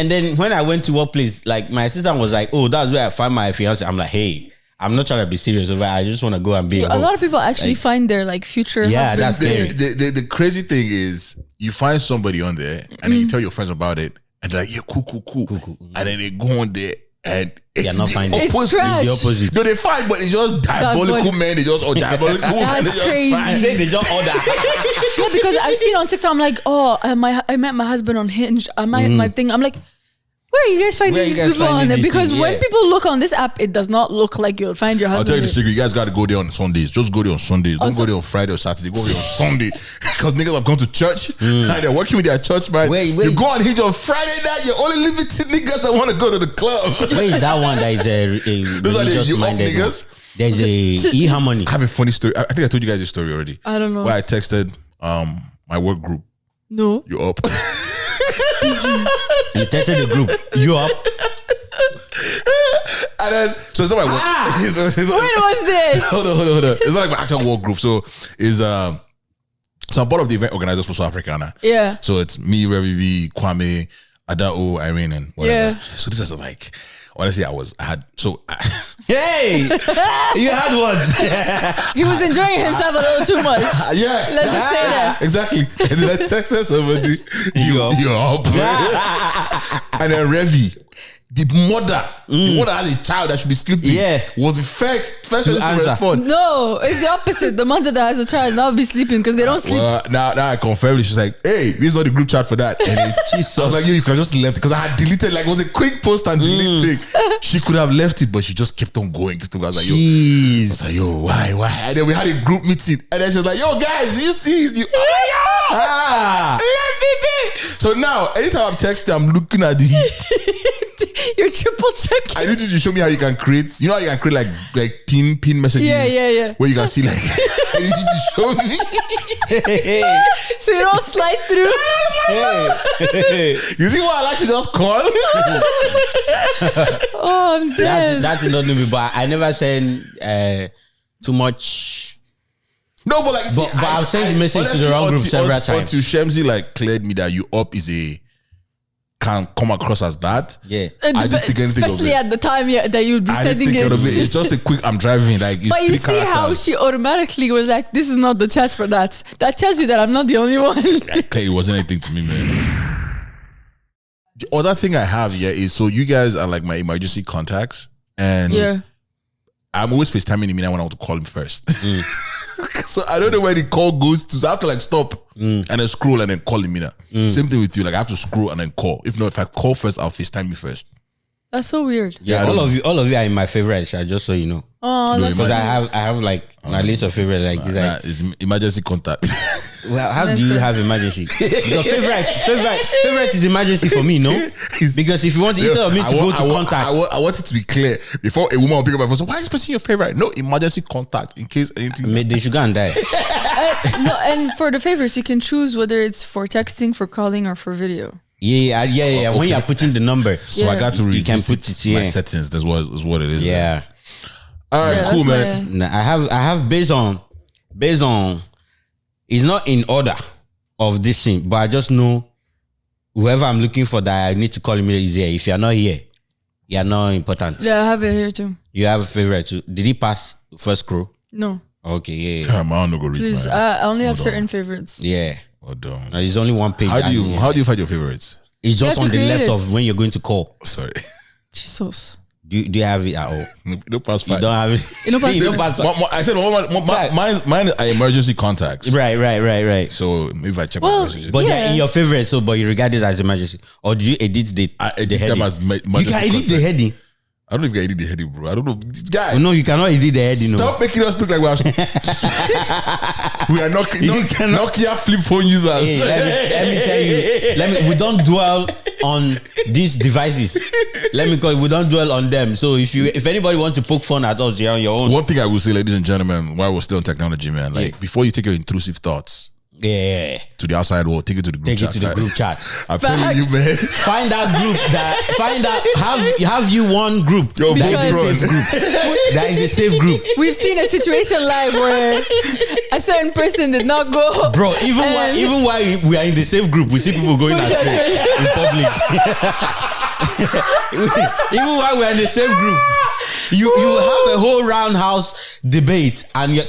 And then when I went to workplace, like my assistant was like, "Oh, that's where I find my fiance." I'm like, "Hey, I'm not trying to be serious, but I just want to go and be." A lot of people actually find their like future. Yeah, husband. that's scary. The crazy thing is you find somebody on there and then you tell your friends about it and they're like, yeah, cool. And then they go on there and it's not the finding it. It's opposite. trash. It's the opposite. No, they find, but it's just diabolical Diabolical. men. They just diabolical women. That's They just crazy. I say they just order. Yeah, because I've seen on TikTok, I'm like, oh, I met my husband on Hinge. My thing. I'm like, where are you guys finding Where you these guys people finding on there? these Because things? when Yeah. people look on this app, it does not look like you'll find your I'll husband. tell you the secret. You guys got to go there on Sundays. Just go there on Sundays. Don't go there on Friday or Saturday. Go there on Sunday. Because niggas have gone to church. And they're working with their church, man. Wait. You go on Hinge on Friday night. You're only limited niggas that want to go to the club. Where is that one that is a Those are the religious you up minded one? niggas. There's a e-harmony. I have a funny story. I think I told you guys this story already. I don't know. Where I texted my work group. No. You up? You tested the group. You up? And then so it's not my work. It's not- When was this? hold on. It's not like my actual work group. So is so I'm part of the event organizers for South Africana. Yeah. So it's me, Revy V, Kwame, Adao, Irene, and whatever. Yeah. So this is like honestly, Hey, you had what? He was enjoying himself a little too much. yeah. Let's just say that. Exactly. And then I texted somebody, You up? you up. And then Revy, the mother has a child that should be sleeping. Yeah. Was the first person to answer. respond. No, it's the opposite. The mother that has a child now be sleeping because they don't sleep. Well, now I confirmed it. She's like, hey, this is not the group chat for that. And then I was like, you could have just left it because I had deleted, like, it was a quick post and delete thing. She could have left it, but she just kept on going. I was like, yo, why? And then we had a group meeting, and then she was like, yo, guys, you see? So now, anytime I'm texting, I'm looking at the. You're triple checking. I need you to show me how you can create. You know how you can create like pin messages. Yeah. Where you can see like. I need you to show me. So you don't slide through. You see why I like to just call? Oh, I'm dead. That's not me, but I never send too much. No, but like, But I've sent the message to the wrong group several times. Until Shemzy like cleared me that you up can come across as that. Yeah. I didn't think anything of Especially it. at the time that you would be I didn't sending think it. of it. It's just a quick. I'm driving. Like, it's But you 3 see how characters. she automatically was like, this is not the chat for that. That tells you that I'm not the only one. Okay, it wasn't anything to me, man. The other thing I have here is, so you guys are like my emergency contacts, and Yeah. I'm always FaceTiming Mina when I want to call him first. So I don't know where the call goes to. So I have to like stop and then scroll and then call Mina. Same thing with you. Like, I have to scroll and then call. If not, if I call first, I'll FaceTime you first. That's so weird. Yeah, I don't all of you are in my favorites, just so you know. Oh, No, that's Because so I have like my list of favorites. Like, it's Nah, like, it's emergency contact. well, how do you Listen. have emergency? Because favorite is emergency for me, no? Because if you want, instead of me to go to contact, I want it to be clear before a woman will pick up my phone. So why is this person your favorite? No, emergency contact in case anything. they should go and die. No, and for the favorites, you can choose whether it's for texting, for calling, or for video. Yeah. Okay. When you're putting the number, So I got to You can revisit put it, my yeah. settings. That's what it is. yeah. All right, Yeah, cool, that's man. Nah, I have based on it's not in order of this thing, but I just know whoever I'm looking for that I need to call immediately is here. If you're not here, you're not important. Yeah, I have it here too. You have a favorite too. Did he pass first crew? No, Okay, yeah. I'm not gonna read please. mine. I only have Hold on. certain favorites. Yeah. Hold on. There's only one page. How do and you find your favorites? It's just You on have to the left create of it. when you're going to call. Sorry, Jesus. Do you have it at all? no pass You five. don't have it. You don't pass You five. pass I said mine are emergency contacts. Right. So maybe if I check Well, my messages. But they're Yeah. in your favorite, so but you regard it as emergency, or do you edit the I edit the heading? them as You emergency can edit the contact. heading. I don't know if you can edit the heading, bro. I don't know. This guy. No, you cannot edit the heading. No. Stop making us look like we are Nokia flip phone users. Hey, let me tell you. We don't dwell on these devices. We don't dwell on them. So if anybody wants to poke fun at us, you're on your own. One thing I will say, ladies and gentlemen, while we're still on technology, man, like before you take your intrusive thoughts Yeah. to the outside world, take it to the group Take chat. it to the first. group chat. I'm telling you, man. Find that group have you one group Yo, that vote is a run. safe group. That is a safe group. We've seen a situation live where a certain person did not go. Bro, even while we are in the safe group, we see people going astray in public. Even while we're in the safe group, you have a whole roundhouse debate and you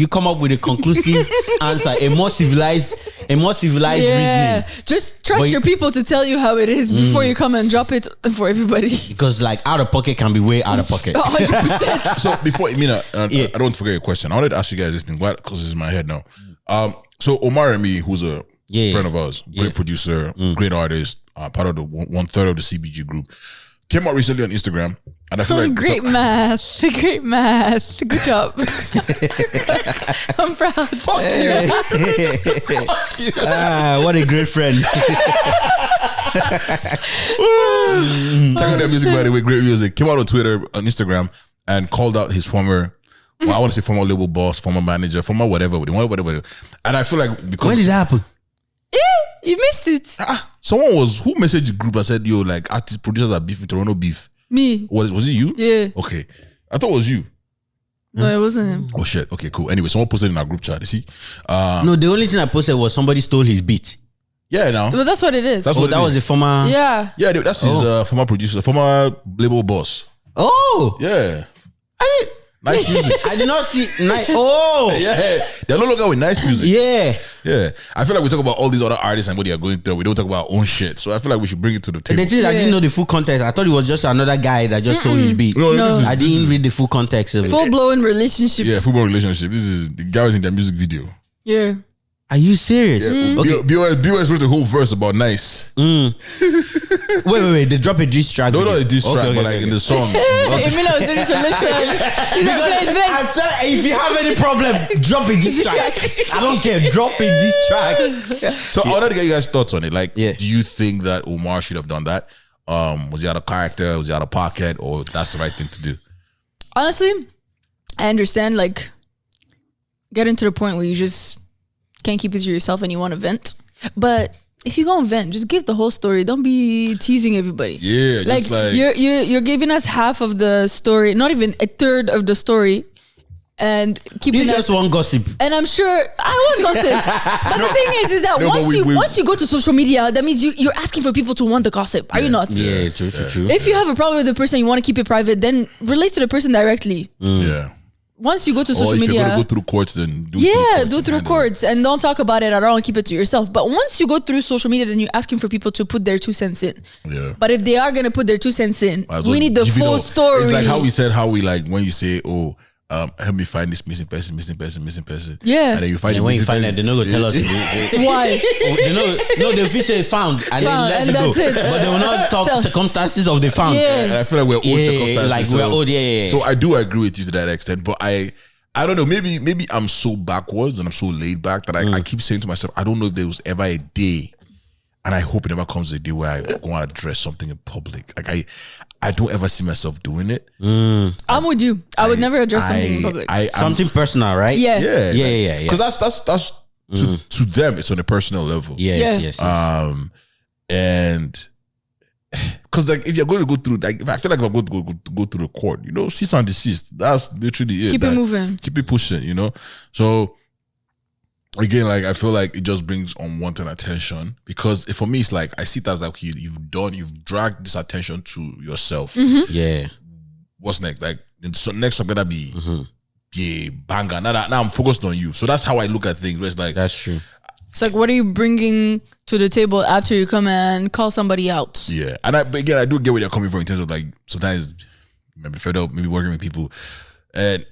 come up with a conclusive answer, a more civilized reasoning. Just trust But your people to tell you how it is before you come and drop it for everybody. Because like out of pocket can be way out of pocket. 100%. So before, Mina, Yeah. I don't forget your question. I wanted to ask you guys this thing, because it's in my head now. So Omar and me, who's a friend of ours, great producer, great artist, part of the 1/3 of the CBG group, came out recently on Instagram, and I feel like Great math. Great math. Good job. I'm proud. Fuck you. What a great friend. Check out their music, by the way, great music. Came out on Twitter, on Instagram, and called out his former, I want to say former label boss, former manager, former whatever. And I feel like because When did that happen? You missed it. someone who messaged the group and said, yo, like artists, producers are beefing Toronto beef. Me. Was it you? Yeah. Okay. I thought it was you. No, it wasn't him. Oh shit. Okay, cool. Anyway, someone posted in our group chat. You see? No, the only thing I posted was somebody stole his beat. Yeah, now. But that's what it is. That's Oh, what that it was is. a former. Yeah. Yeah, dude, that's his former producer, former label boss. Oh, Yeah. Nice music. I did not see nice. Oh, Yeah, they're no longer with nice music. yeah. Yeah, I feel like we talk about all these other artists and what they are going through. We don't talk about our own shit. So I feel like we should bring it to the table. The thing is, I didn't know the full context. I thought it was just another guy that just stole his beat. No, this is- I didn't read the full context of it. Full blown relationship. Yeah, football relationship. This is the guy was in their music video. Yeah. Are you serious? Okay. BOS wrote the whole verse about nice. Wait. They drop a diss track. No, with not it. a diss track, but like in the song. Emina was ready to listen. He's like, I "Please." said, if you have any problem, drop a diss track. I don't care. Drop a diss track. So I wanted to get you guys' thoughts on it. Like, Yeah. do you think that Omar should have done that? Was he out of character? Was he out of pocket? Or that's the right thing to do? Honestly, I understand, like, getting to the point where you just can't keep it to yourself and you want to vent. But if you go and vent, just give the whole story. Don't be teasing everybody. Yeah, Like, just like you're giving us half of the story, not even a third of the story, and keeping You us. just want gossip. And I'm sure I was gossip. But the thing is that No, but once you go to social media, that means you're asking for people to want the gossip. Are you not? Yeah, true. If you have a problem with the person, you want to keep it private, then relate to the person directly. yeah. Once you go to Or social if media, you're gonna go through courts, then do through and courts and don't talk about it at all and keep it to yourself. But once you go through social media, then you're asking for people to put their 2 cents in. Yeah. But if they are gonna put their 2 cents in, Might as well we need the give it full all. story. It's like how we said how we like when you say, oh, help me find this missing person. Yeah. And then you find And the when you missing find person. that, they not gonna tell us. Why? They will say found and Found, then and let it go. that's it. But they will not talk So- circumstances of the found. Yeah. And I feel like we're old Yeah, circumstances. like we're old, yeah. So I do agree with you to that extent, but I don't know. Maybe I'm so backwards and I'm so laid back that I keep saying to myself, I don't know if there was ever a day, and I hope it never comes a day where I go and address something in public. Like I don't ever see myself doing it. I'm with you. I would never address something in public. Something personal, right? Yeah. Yeah, Yeah. Because that's to them, it's on a personal level. Yes. And because like if you're going to go through, like if I feel like if I'm going to go through the court, cease and desist. That's literally it. Keep it moving. Keep it pushing. So again, like I feel like it just brings unwanted attention because for me, it's like I see it as like you've dragged this attention to yourself. Mm-hmm. Yeah. What's next? Like so next I'm gonna be banger. Now I'm focused on you. So that's how I look at things. Where it's like That's true. It's like, what are you bringing to the table after you come and call somebody out? yeah, but again, I do get where you're coming from in terms of like sometimes maybe fed up, maybe working with people, and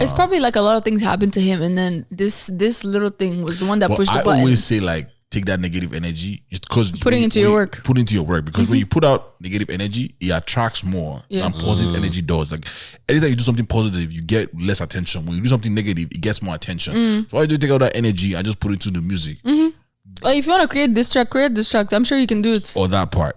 It's probably like a lot of things happened to him, and then this little thing was the one that but pushed the I button. always say like take that negative energy. It's because Putting into your work. Put into your work because when you put out negative energy, it attracts more Yeah. than positive energy does. Like anytime you do something positive, you get less attention. When you do something negative, it gets more attention. So I do take out that energy and just put it into the music Like, if you want to create this track, I'm sure you can do it. or that part.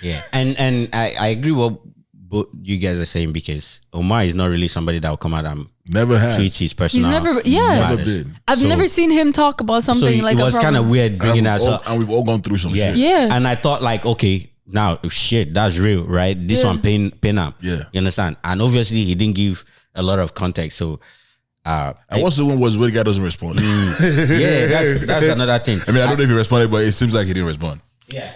Yeah. And I agree what both you guys are saying because Omar is not really somebody that will come out and Never had. treat his personal. He's never, yeah. Never been. I've So- never seen him talk about So something like it a was kind of problem. weird bringing that up. And we've all gone through some Yeah. shit. Yeah. And I thought like, okay, now shit, that's real, right? This Yeah. one pain up. Yeah. You understand? And obviously he didn't give a lot of context. So And what's the one was when the guy doesn't respond? yeah, that's another thing. I mean, I don't know if he responded, but it seems like he didn't respond.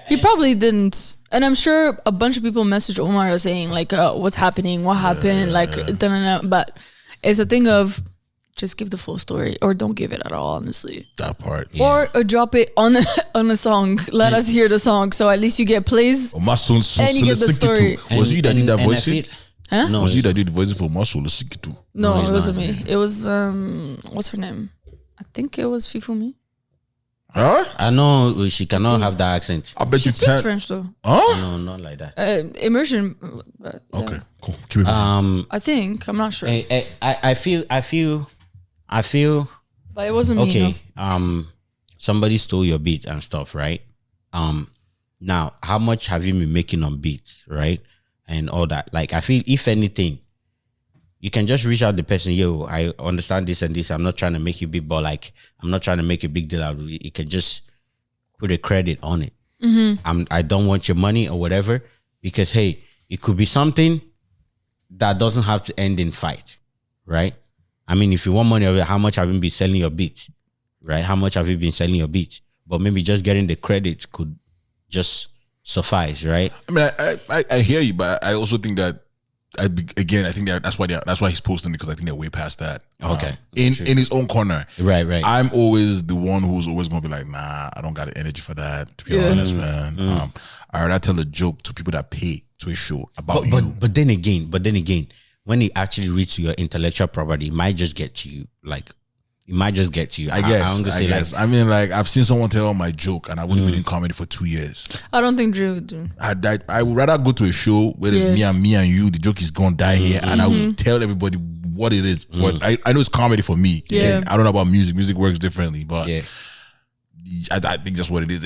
He probably didn't. And I'm sure a bunch of people messaged Omar saying, like, what's happening? What happened? Like, da-na-na. But it's a thing of just give the full story or don't give it at all, honestly. That part. Or drop it on a song. Let us hear the song. So at least you get plays. My son, And you get the story. Was you that did that voice? Huh? No, Was you that did the voice for Muscle Sikitu? No, it's it wasn't not. me. It was, what's her name? I think it was Fifumi. Huh? I know she cannot have that accent. I bet She you speaks 10. French, though. Huh? No, not like that. Immersion. But, yeah. Okay, cool. Keep it pushing. I think. I'm not sure. I feel But it wasn't me. okay. No. Somebody stole your beat and stuff, right? Now how much have you been making on beats, right? And all that. Like I feel if anything, you can just reach out to the person, yo, I understand this and this. I'm not trying to make you big, but like I'm not trying to make a big deal out of it. You can just put a credit on it. I don't want your money or whatever, because hey, it could be something that doesn't have to end in fight, right? I mean, if you want money of it, how much have you been selling your beats, right? How much have you been selling your beats? But maybe just getting the credit could just suffice, right? I mean, I hear you, but I also think that I think that's why he's posting, because I think they're way past that. Okay. In his own corner. Right. I'm always the one who's always gonna be like, nah, I don't got the energy for that. To be honest, man. I rather tell a joke to people that pay to a show about you. But then again, when it actually reaches your intellectual property, it might just get to you. Like, it might just get to you. I guess. I mean, like, I've seen someone tell my joke, and I wouldn't been in comedy for 2 years. I don't think Dre would do. I would rather go to a show where it's me and you. The joke is gonna die here, and I will tell everybody what it is. But I know it's comedy for me. Yeah. Again, I don't know about music. Music works differently, but Yeah. I think that's what it is.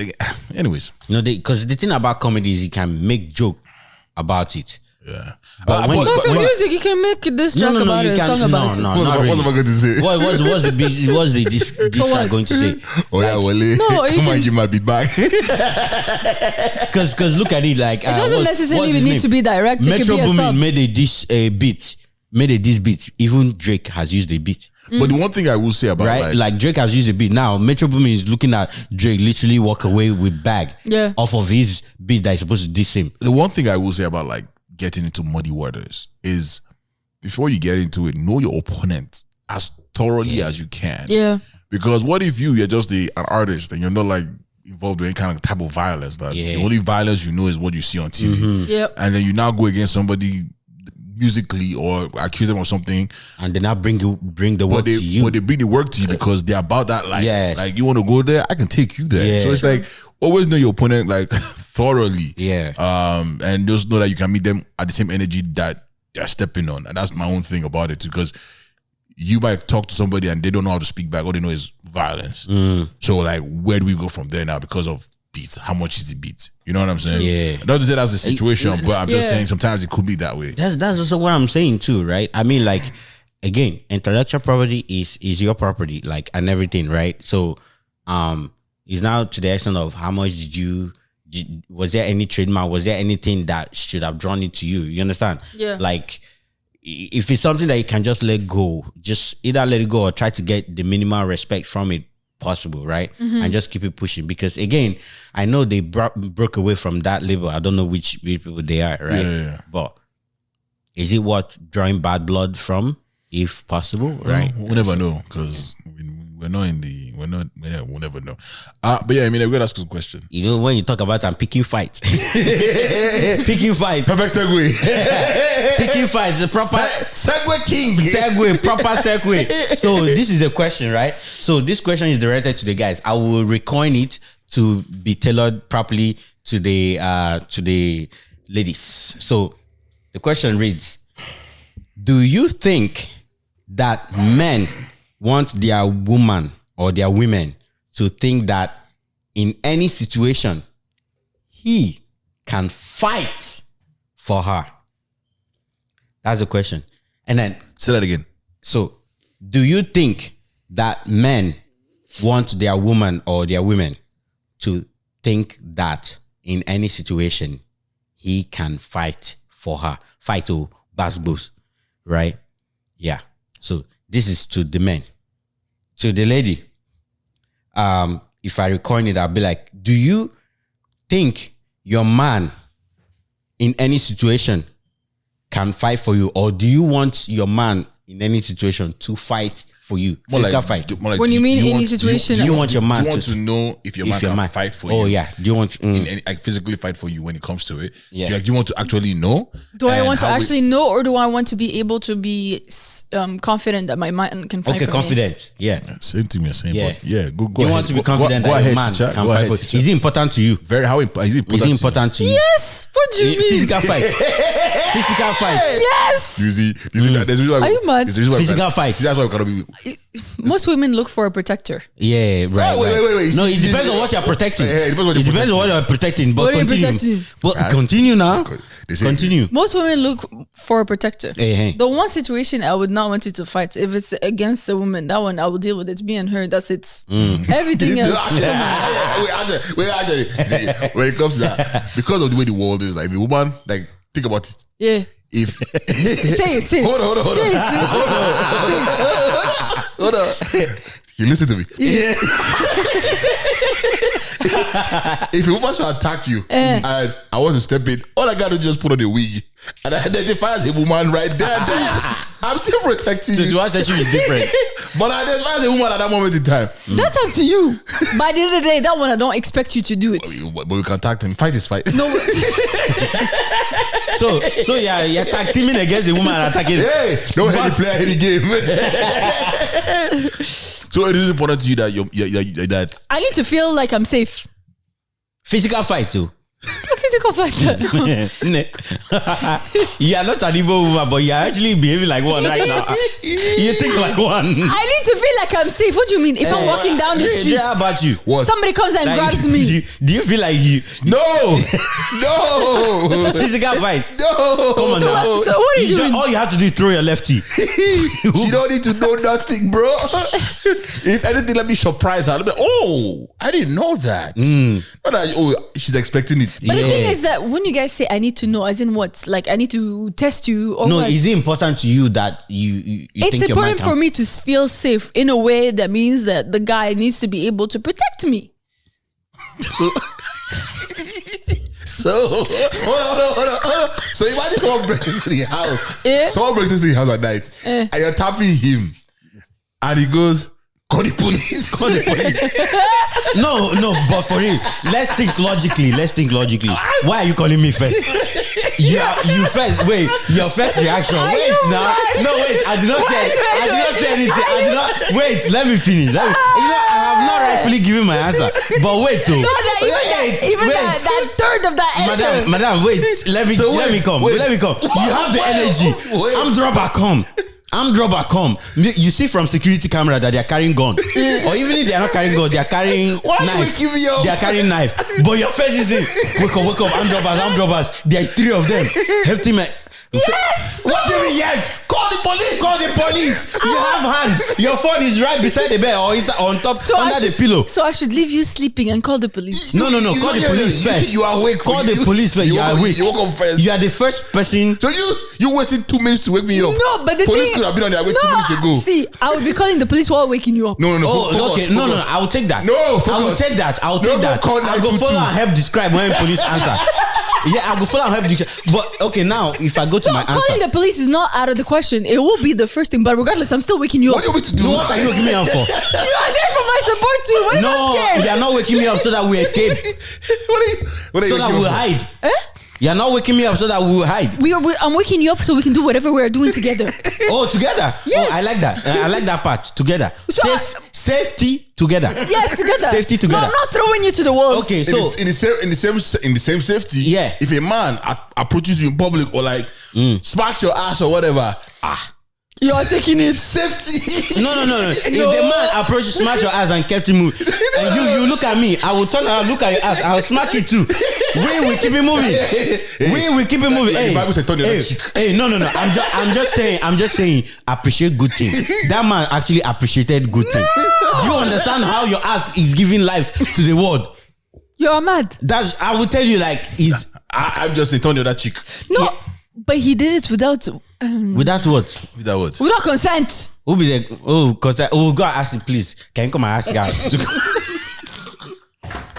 Anyways, because the thing about comedy is you can make joke about it. yeah. But when- But for music, you can make this track about it, a song about it. No, What not was I really. going to say? What's the this what? track going to say? Oh yeah, Wale. No, you Come on, can- give my beat back. Because look at it, like It doesn't necessarily need to be direct. It Metro can be a sub. Boomin made a diss beat. Even Drake has used a beat. But the one thing I will say about Right, like Drake has used a beat. Now Metro Boomin is looking at Drake literally walk away with bag off of his beat that is supposed to diss him. the one thing I will say about like getting into muddy waters is, before you get into it, know your opponent as thoroughly as you can. Yeah. Because what if you're just an artist and you're not like involved in any kind of type of violence? That the only violence you know is what you see on TV. Yep. And then you now go against somebody musically or accuse them of something, And then I bring the work to you. but they bring the work to you because they're about that life. Yes. Like, you want to go there, I can take you there. Yeah. So it's like, always know your opponent like thoroughly. Yeah. And just know that you can meet them at the same energy that they're stepping on. And that's my own thing about it, because you might talk to somebody and they don't know how to speak back. All they know is violence. So like, where do we go from there now? Because of beats, how much is the beat? You know what I'm saying? Yeah. Not to say that's the situation, but I'm just Yeah. saying sometimes it could be that way. That's also what I'm saying too, right? I mean, like, again, intellectual property is your property, like, and everything, right? So, it's now to the extent of how much was there any trademark? Was there anything that should have drawn it to you? You understand? Yeah. Like, if it's something that you can just let go, just either let it go or try to get the minimal respect from it possible, right? And just keep it pushing. Because again, I know they broke away from that label. I don't know which people they are, right? Yeah. But is it worth drawing bad blood from, if possible, right? We'll never know, because we'll never know. But yeah, I mean, I'm gonna ask you a question. You know, when you talk about I'm picking fights, picking fights, Perfect segue. picking fights, the proper Segue king. proper segue. So this is a question, right? So this question is directed to the guys. I will recoin it to be tailored properly to the ladies. So the question reads: do you think that men want their woman or their women to think that in any situation he can fight for her? That's the question. And then, Say that again. so do you think that men want their woman or their women to think that in any situation he can fight for her? Fight to basketballs, right? Yeah. So this is to the men. To the lady, if I recoin it, I'll be like, do you think your man in any situation can fight for you, or do you want your man in any situation to fight for you? Physical fight. When you mean any situation- Do you want your man Do you want to- to know if your man can fight for you? Oh yeah. Do you want? In any, like, physically fight for you when it comes to it? Yeah. Do you want to actually know? Do I And want to how we- actually know, or do I want to be able to be confident that my man can fight Okay, for confident. Yeah. Same thing, same. Yeah. But yeah, go Do you ahead. want to be Go confident ahead, that your man teacher. can Go fight ahead, for teacher. you? Is it important to you? Very how is it Is important? it important to you? Yes. What do you mean? Physical fight. Physical fight. Yes. You see, there's a reason why. Are you mad? there's a reason why- Physical fight. See, that's why we gotta be. Most women look for a protector. Yeah, right. Oh, wait, right. wait. No, it depends on what you're protecting. Yeah, it depends what It you're depends on what you're protecting. But What are you continue. protecting? Well, continue now. They say- Continue. Most women look for a protector. Hey. The one situation I would not want you to fight, if it's against a woman, that one I will deal with. It's me and her. That's it. Everything else. See, when it comes to that, because of the way the world is, like the woman, like think about it. Yeah. If Say it. Say it. hold on. Say it. Hold on. You listen to me. if a woman should attack you and I want to step in, all I gotta do is just put on a wig and I identify as a woman right there. I'm still protecting you. To us, that is different. But I identify as a woman at that moment in time. That's up to you. By the end of the day, that one I don't expect you to do it. But we can tag him. Fight is fight. No. So yeah, you're tag teaming against the woman and attacking. Hey, don't let me play any game. So it is important to you that that I need to feel like I'm safe. Physical fight too. A physical factor. You are not an evil woman, but you are actually behaving like one right now. You think like one. I need to feel like I'm safe. What do you mean? If I'm walking down the street, How about you? What? somebody comes and Like, grabs me. Do you feel like you No. physical fight? No. Come on now. So what are you doing? All you have to do is throw your lefty. You don't need to know nothing, bro. If anything, let me surprise her. Let me, oh, I didn't know that. Not that, oh, she's expecting it. But the thing is that when you guys say I need to know, as in what? Like I need to test you or No, what? is it important to you that you It's think your man important can? for me to feel safe in a way that means that the guy needs to be able to protect me. So hold on. So imagine someone breaks into the house. Yeah. Someone breaks into the house at night, and you're tapping him, and he goes, "Call the police." Call the police. No, but for real, let's think logically. Why are you calling me first? You first. Wait, your first reaction. Wait now. No, wait. I did not say anything. Wait, let me finish. You know, I have not rightfully given my answer. But wait, too. Even that third of that answer. Madam, wait. Let me come. You have the energy. Wait. I'm draw back home. You see from security camera that they are carrying gun, or even if they are not carrying gun, they are carrying knife. They are carrying knife. But your face is in. Wake up, armed robbers. There is 3 of them. Hefty man. Yes! What do you mean yes? Call the police. You have hand. Your phone is right beside the bed or is on top under the pillow. So I should leave you sleeping and call the police. No. Call the police first. You are awake. Call the police first. You are awake. You woke up first. You are the first person. So you wasted 2 minutes to wake me up. No, but the police thing could have been on their way 2 minutes ago. See, I would be calling the police while waking you up. No. Oh, okay. No. I will take that. No, I will take that. I'll go follow and help describe when police answer. Yeah, I'll go follow and help describe. But okay, now if I go to my Calling answer, the police is not out of the question. It will be the first thing, but regardless, I'm still waking you What up. do you want me to do? what are you waking me up for? You are there for my support too. What am I No, scared? you are not waking me up so that we escape, What are you so that waking we'll up for? hide. You are not waking me up so that we will hide. I'm waking you up so we can do whatever we're doing together. Oh, together. Yes. Oh, I like that. I like that part. Together. So Safety together. Yes, together. Safety together. No, I'm not throwing you to the walls. Okay, so in the same safety. Yeah. If a man approaches you in public or like smacks your ass or whatever, You are taking it. safety. no. If the man approaches, smash your ass and kept you moving, and you look at me, I will turn around, look at your ass, I will smack you too. We will keep it moving. Like the Bible said, turn your other cheek. No. I'm just saying, appreciate good things. That man actually appreciated good things. Do you understand how your ass is giving life to the world? You're mad. I will tell you, like, is I'm just saying, turn your other cheek. No, but he did it without without what? With that word. without consent. Who be there? Oh, cause go and ask him, please. Can you come and ask her?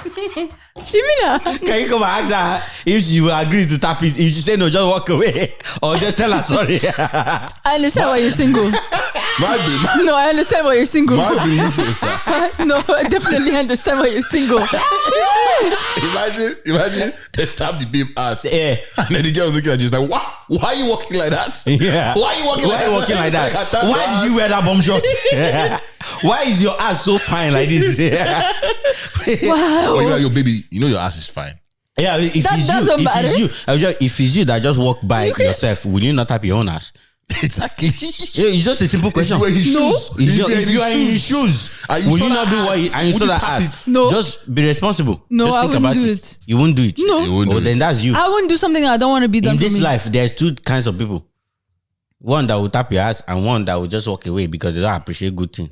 Can you come and ask her if she will agree to tap it? If she say no, just walk away or just tell her sorry. I understand why you're single. No, I understand why you're single. My belief is No, I definitely understand why you're single. imagine they tap the babe ass. Yeah. And then the girl was looking at you, like, what? Why are you walking like that? Yeah. Why are you walking like that? Why did you wear that bomb shot? Why is your ass so fine like this? Wow. Oh, you know, your baby, you know your ass is fine. Yeah, if That it's doesn't you, matter. if it's you that just walk by yourself, will you not tap your own ass? Exactly. Yeah, it's just a simple question. If you wear his shoes, If you are in his shoes, and you will saw you not that do what ass, and you would saw you that tap ass? it? No. Just be responsible. No, just I think wouldn't about do it. it. You won't do it. No. You won't do Oh, then it. that's you. I wouldn't do something I don't want to be done In for this me. life, there's 2 kinds of people. One that will tap your ass and one that will just walk away because they don't appreciate good things.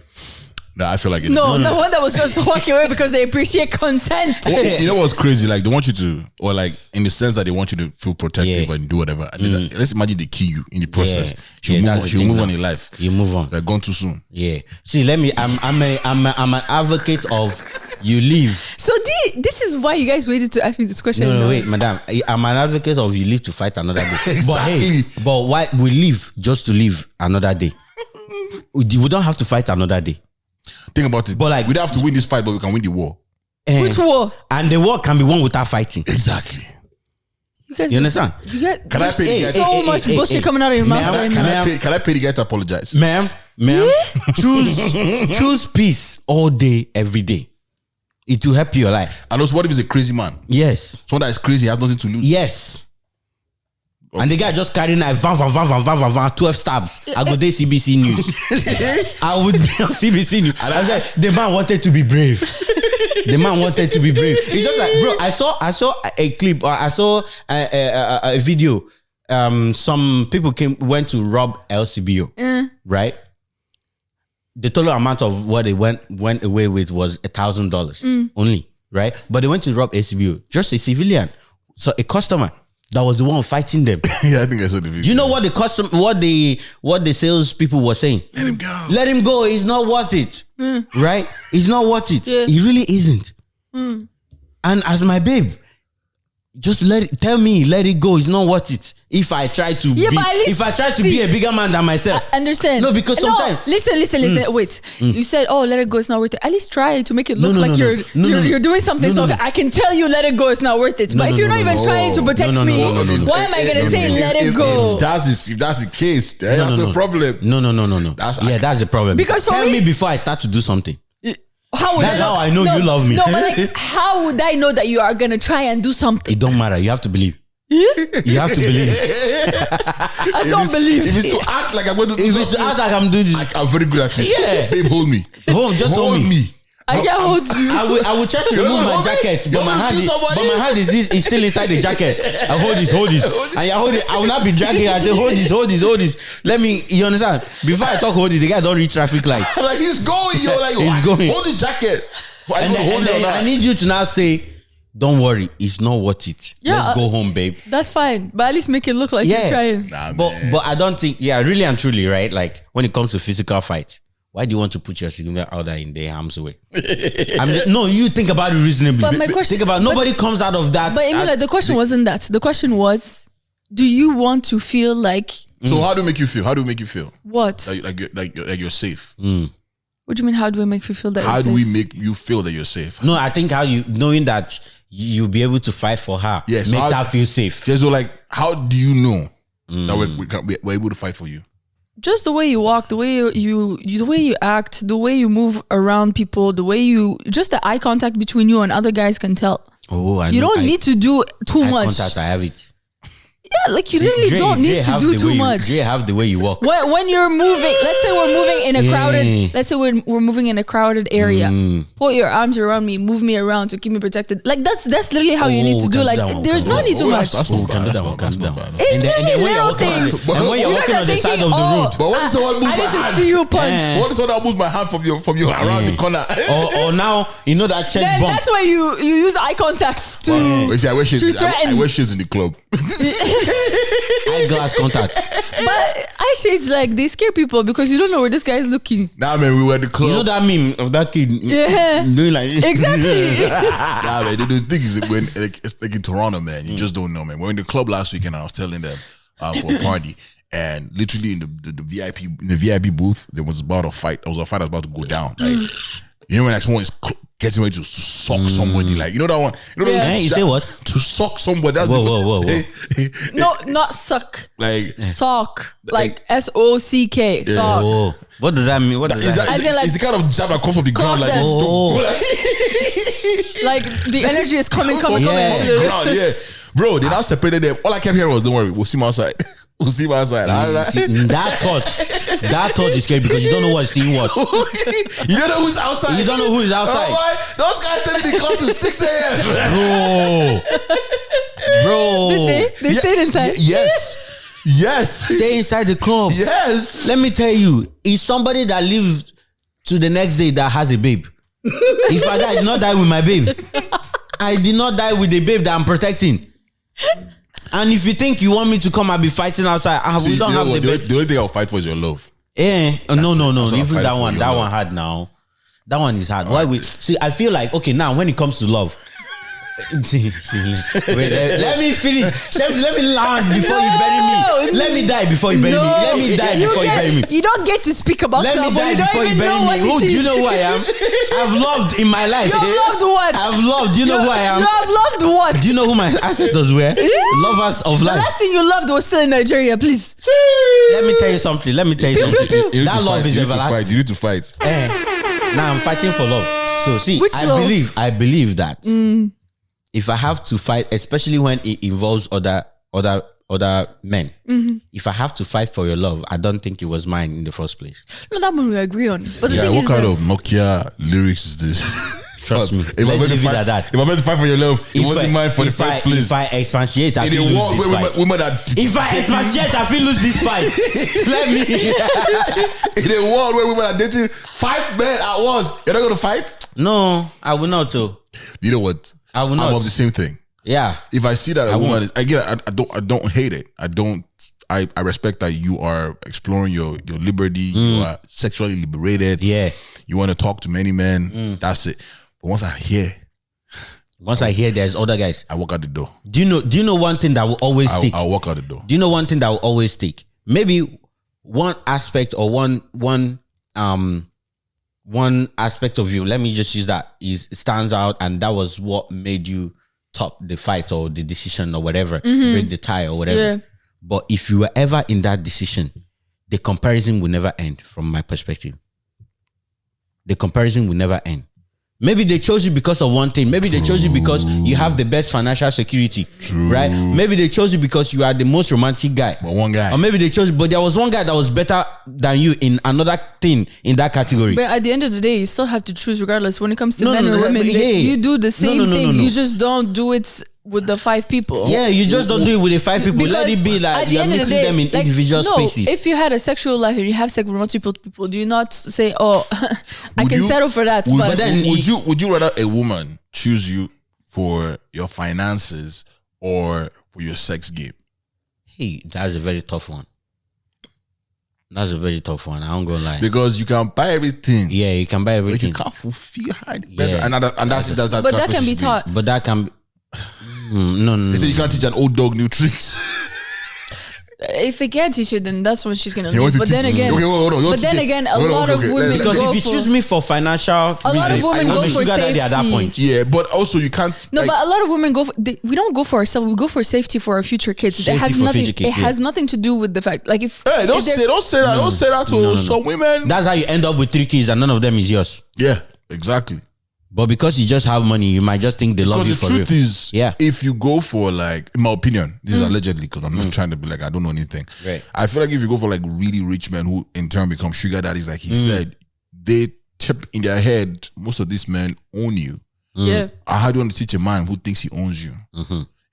No, I feel like it. No, one that was just walking away because they appreciate consent. You know what's crazy? Like they want you to, or like in the sense that they want you to feel protective and do whatever. And then, let's imagine they kill you in the process. She'll move on in life. You move on. Like gone too soon. Yeah. See, I'm an advocate of you leave. So this is why you guys waited to ask me this question. No, wait, madam. I'm an advocate of you leave to fight another day. Exactly. But why we leave just to live another day? We don't have to fight another day. Think about it. But like, we don't have to win this fight, but we can win the war. Which war? And the war can be won without fighting. Exactly. You understand? Can I pay the guy? So much bullshit coming out of your mouth right now. Can I pay the guy to apologize? Ma'am, choose peace all day, every day. It will help your life. And also, what if he's a crazy man? Yes. Someone that is crazy has nothing to lose. Yes. Okay. And the guy just carrying knife, 12 stabs. I go there CBC News. I would be on CBC News. I said, the man wanted to be brave. The man wanted to be brave. It's just like, bro, I saw a clip, or I saw a video. Some people went to rob LCBO, right? The total amount of what they went away with was $1,000 only, right? But they went to rob LCBO, just a civilian, so a customer that was the one fighting them. Yeah, I think I saw the video. Do you know what what the sales people were saying? Let him go. Let him go. He's not worth it, right? He's not worth it. Yeah. He really isn't. And as my babe, just tell me, let it go. It's not worth it. If I try to be a bigger man than myself. I understand. No, because sometimes listen. Wait. You said, "Oh, let it go. It's not worth it." At least try to make it look like you're doing something. So I can tell you, let it go. It's not worth it. But if you're not even trying to protect me, why am I gonna say let it go? If that's the case, that's the problem. No. That's the problem. Because tell me before I start to do something. That's how I know you love me. No, but like, how would I know that you are gonna try and do something? It don't matter. You have to believe. You have to believe. I don't believe. If it's to act like I'm going to do If it's to act like I'm doing this, I'm very good at it. Yeah. Babe, hold me. Hold me. I can't hold you. I will try to remove my jacket, but my hand is still inside the jacket. I hold this, and you hold it. I will not be dragging. I say hold this. Let me. You understand? Before I talk hold it, the guy don't read traffic lights. Like he's going. You're like he's going. Hold the jacket. And then I need you to now say, don't worry, it's not worth it. Yeah, let's go home, babe. That's fine, but at least make it look like you're trying. But I don't think. Yeah, really and truly, right? Like when it comes to physical fights. Why do you want to put your significant other in their harm's way? No, you think about it reasonably. But my question, nobody comes out of that. But Emina, the question wasn't that. The question was, do you want to feel like? So how do it make you feel? How do it make you feel? What? Like you're safe. What do you mean? How do we make you feel that? How do we make you feel that you're safe? No, I think knowing that you'll be able to fight for her makes her feel safe. So like, how do you know that we're able to fight for you? Just the way you walk, the way the way you act, the way you move around people, the way just the eye contact between you and other guys can tell. Oh, you don't need to do too much. Contact, I have it. Yeah, like you literally don't need to do too much. You have the way you walk. When you're moving, let's say we're moving in a crowded. Let's say we're moving in a crowded area. Put your arms around me, move me around to keep me protected. Like that's literally how you need to do. Like there's no need too much. That's not bad. That's not bad. It's literally little things. And when you're walking on the side of the road. But what if someone moves my hand? I need to see you punch. What if someone moves my hand from your around the corner? Or now you know that chest then bump. that's why you use eye contact to. I wear shades in the club. Eyeglass contact. But eye shades, like, they scare people because you don't know where this guy is looking. Nah, man, we were at the club. You know that meme of that kid? Yeah. Doing like Exactly. Nah, man, the thing is when it's like in Toronto, man, you just don't know, man. We were in the club last week and I was telling them for a party. And literally in the VIP booth, there was about a fight. There was a fight that was about to go down. Like, you know when like someone is getting ready to sock somebody, like you know that one. You know you say what? To sock somebody. That's whoa. No, not suck. Like sock. Like SOCK. Yeah. Sock. Oh, what does that mean? What does that mean? Like, it's the kind of jab that comes from the ground, like this. Like the energy is coming from the ground. Yeah, bro. They now separated them. All I kept hearing was, "Don't worry, we'll see him outside." We'll see him outside. That thought is scary because you don't know what's seeing what. You don't know who's outside. You don't know who is outside. Those guys stayed in the club till 6 a.m. Bro. Did they stayed inside? Yes. Stay inside the club. Yes. Let me tell you, it's somebody that lives to the next day that has a babe. If I die, I did not die with my babe. I did not die with the babe that I'm protecting. And if you think you want me to come and be fighting outside, we don't have the best. The only thing I'll fight for is your love. Yeah, no. that's what Even I that fight one, for, that your one love. hard now. That one is hard. Why we see? I feel like okay now when it comes to love. See, wait, let me finish. Let me land before you bury me. Let me die before you bury me. Let me die before you bury me. You don't get to speak about Let me love. die You don't before you even bury know what me. Who it do you is. know who I am? I've loved in my life. You have loved what? I've loved. Do you know who I am? You have loved what? Do you know who my ancestors were? Lovers of The life. last thing you loved was still in Nigeria, please. Let me tell you something. You need That to love fight, is you need to everlasting. fight. You need to fight. Now I'm fighting for love. So see, Which I love? believe that if I have to fight, especially when it involves other men, if I have to fight for your love, I don't think it was mine in the first place. No, that one we agree on. But the Yeah, thing what is kind that of Nokia lyrics is this? Trust me. If I'm Let's meant to leave it fight- at that. If I'm meant to fight for your love, it wasn't mine for the first place. If I expatiate, I In feel a lose world this where fight. women are If I expatiate, I feel lose this fight. Let me. in a world where women are dating 5 men at once, you're not gonna fight? No, I will not. Too. You know what? I will I'm not. of the same thing. Yeah. If I see that a I woman won't. is again, I don't hate it. I respect that you are exploring your liberty. You are sexually liberated. Yeah. You want to talk to many men. That's it. But once Once I hear there's other guys, I walk out the door. do you know one thing that will always stick? I'll walk out the door. Do you know one thing that will always stick? Maybe one aspect or one aspect of you, let me just use that, is stands out, and that was what made you top the fight or the decision or whatever, break the tie or whatever. Yeah. But if you were ever in that decision, the comparison will never end from my perspective. The comparison will never end. Maybe they chose you because of one thing. Maybe they chose you because you have the best financial security. Right? Maybe they chose you because you are the most romantic guy. But one guy. Or maybe they chose, but there was one guy that was better than you in another thing in that category. But at the end of the day, you still have to choose regardless. When it comes to No, men no, or no, women, but hey. you do the same No. thing. You just don't do it with the 5 people. Yeah, you just don't do it with the 5 people. Let it be at like the you're end of the meeting day, them in like, individual no, spaces. If you had a sexual life and you have sex with multiple people, do you not say, "Oh, I can settle for that"? But then would you rather a woman choose you for your finances or for your sex game? Hey, that's a very tough one. That's a very tough one. I don't gonna lie. Because you can buy everything, Yeah, you can buy but everything, you can't fulfill her better. Yeah. And that's but that can be taught. but that can be. No. They say you can't teach an old dog new tricks. If it can't teach you, then that's when she's gonna You want lose. to But teach then me. again, Okay, hold on. You want but to then teach- again, a hold on, lot of okay, women Because go if you for, choose me for financial a lot of reasons, women I'm go a for sugar daddy at that safety. point. Yeah, but also you can't. No, like, but a lot of women go. We don't go for ourselves. We go for safety for our future kids. Safety It has for nothing. future kids, It has nothing to do with the fact. Like if hey, don't if they're- say that. Don't say that to some women. That's how you end up with 3 kids and none of them is yours. Yeah, exactly. But because you just have money, you might just think they love Because you the for real. truth is, Yeah. if you go for like, in my opinion, this is allegedly because I'm not trying to be like I don't know anything. Right. I feel like if you go for like really rich men who in turn become sugar daddies, like he said, they tip in their head. Most of these men own you. yeah. How do you want to teach a man who thinks he owns you?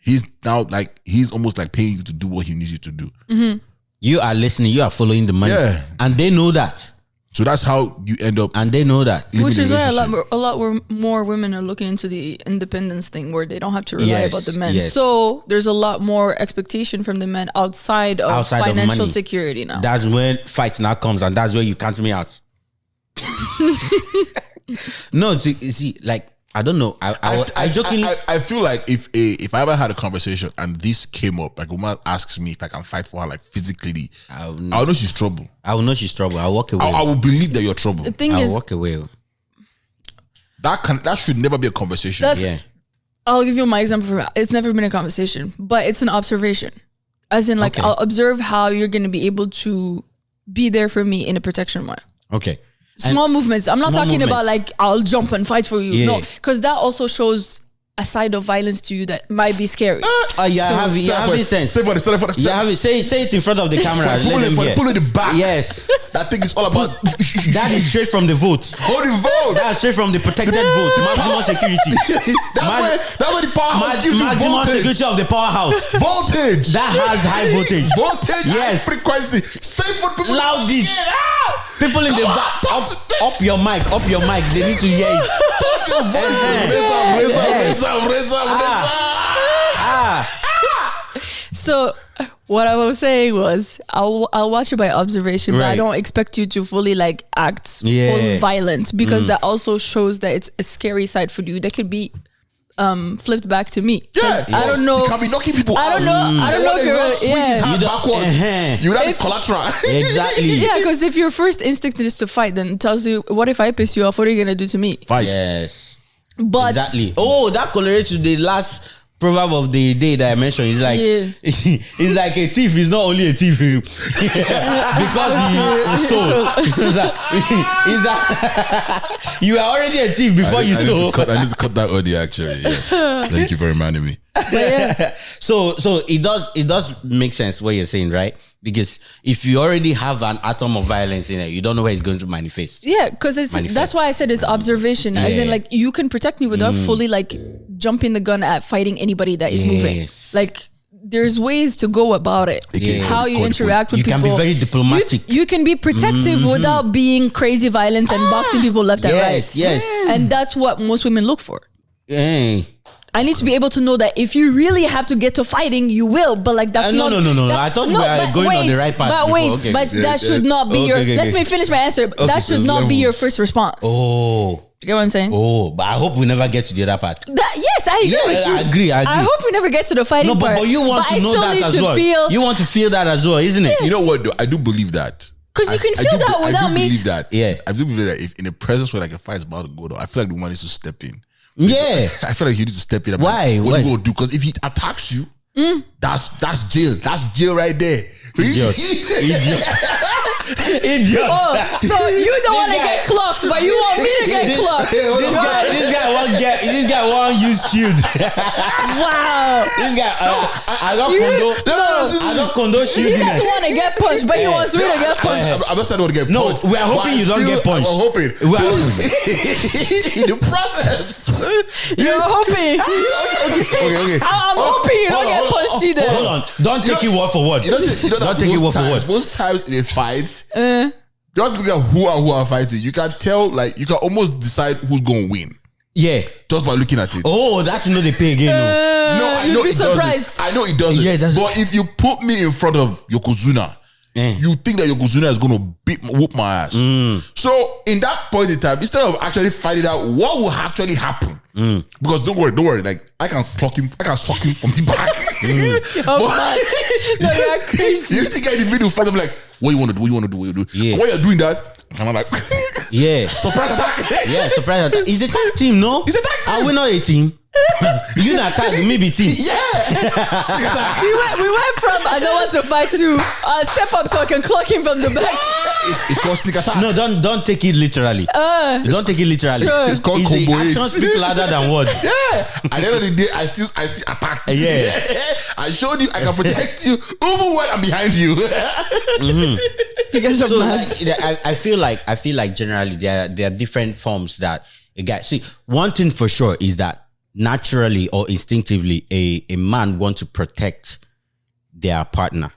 He's now like he's almost like paying you to do what he needs you to do. You are listening, you are following the money. Yeah. And they know that. So that's how you end up. And they know that. living Which a is why relationship. a lot more women are looking into the independence thing where they don't have to rely Yes, about the men. yes. So there's a lot more expectation from the men outside of Outside of financial money. security now. That's when fight now comes and that's where you count me out. No, see, like, I don't know. I jokingly. I feel like if I ever had a conversation and this came up, like a woman asks me if I can fight for her, like physically, I'll know she's trouble. I will know she's trouble. I'll walk away. I will believe that you're trouble. the thing I'll is, walk away. That should never be a conversation. That's- Yeah. I'll give you my example for it's never been a conversation, but it's an observation. As in, like, Okay. I'll observe how you're going to be able to be there for me in a protection way. Okay. Small movements. I'm not small talking about movements. like I'll jump and fight for you. Yeah. No, because that also shows a side of violence to you that might be scary. You have it sense. Stay for the You have it. Say it in front of the camera. Let them hear. pull it back. Yes. That thing is all about That is straight from the vote. holding vote. That's straight from the protected vote. Maximum security. That's where the powerhouse gives you Maximum voltage. security of the powerhouse. Voltage. That has high voltage. Voltage Yes. and frequency. Safe for people. Loud this. Yeah. People in the back, up your mic. They need to hear it. Raise up. So what I was saying was, I'll watch it by observation, but I Right. don't expect you to fully like act full violent, because that also shows that it's a scary side for you. That could be flipped back to me. 'Cause Yeah, I don't know. You can be knocking people I out. don't know. I don't know if you're You backwards. You have collateral. Exactly. Yeah, because if your first instinct is to fight, then it tells you, what if I piss you off? What are you gonna do to me? Fight. Yes. But Exactly. Oh, that correlates to the last proverb of the day that I mentioned. It's like it's like a thief is not only a thief because he stole. It's like, you are already a thief before you stole. I need to cut that audio actually. Yes. Thank you for reminding me. So it does make sense what you're saying, right? Because if you already have an atom of violence in it, you don't know where it's going to manifest. yeah, because that's why I said it's observation. As in, like, you can protect me without fully like jumping the gun at fighting anybody that is moving. Yes. Like, there's ways to go about it. Yeah. How you interact with You people. can be very diplomatic. You can be protective without being crazy violent and boxing people left and right. Yes. And that's what most women look for. Hey. I need to be able to know that if you really have to get to fighting, you will. But like, that's No. not. No. that- I thought we no, were but going on the wait, right path But before. wait, Okay. but Yeah, that should not be Okay, your. okay, Let okay. me finish my answer. That there's should not be your levels. first response. Oh. Do you get what I'm saying? Oh, but I hope we never get to the other part. Yes, I agree Yeah, with you. I agree. I hope we never get to the fighting No, part. but you want But to know I still that need as to well. feel. You want to feel that as well, isn't it? You know what though? I do believe that. 'Cause you can I feel do that be- without I do me. believe that. Yeah. I do believe that if in a presence where like a fight is about to go down, I feel like the woman needs to step in. Yeah. I feel like you need to step in. I'm Why? Like, what Why? are you gonna do? Because if he attacks you, that's jail. That's jail right there. Idiot. Idiot. Oh, so you don't want to get clocked, but you want me to get clocked. This guy won't use shield. Wow. This guy, I got You- condo. No. I got condo He shieldiness. doesn't want to get punched, but he wants me to get punched. I'm not saying I don't get No, punched. we are hoping but you I don't get punched. I'm hoping. We are- in the process. You're hoping. Okay. I'm hoping you don't get punched either. Hold on. Don't take it word for word. You know that Don't take it word most for times, word. most times in a fight, don't look at who are fighting. You can tell, like, you can almost decide who's going to win Yeah. just by looking at it. Oh, that's you know they pay again. No. No, I you'd know be it surprised. doesn't. I know it doesn't. Yeah, it doesn't. But if you put me in front of Yokozuna, you think that Yokozuna is going to whoop my ass. So in that point in time, instead of actually finding out what will actually happen, because don't worry, like I can stalk him from the back. Oh, man. No, you're crazy. You think I in the middle fight? I'm like, what you want to do? Yeah. And while you're doing that, I'm like, Yeah. surprise attack. Yeah, surprise attack. It's a tag team, no? It's a tag team. Are we not a team? You not tag, maybe team. Yeah. Stick attack. We went from I don't want to fight to step up so I can clock him from the back. It's called sneak attack. No, don't take it literally. Don't take it literally. Sure. It's called the combo eight. actions speak louder than words. Yeah. At the end of the day, I still attacked. Yeah. I showed you I can protect you even when I'm behind you. You guys are So mad. like, I feel like generally there are different forms that a guy see. One thing for sure is that naturally or instinctively a man wants to protect their partner.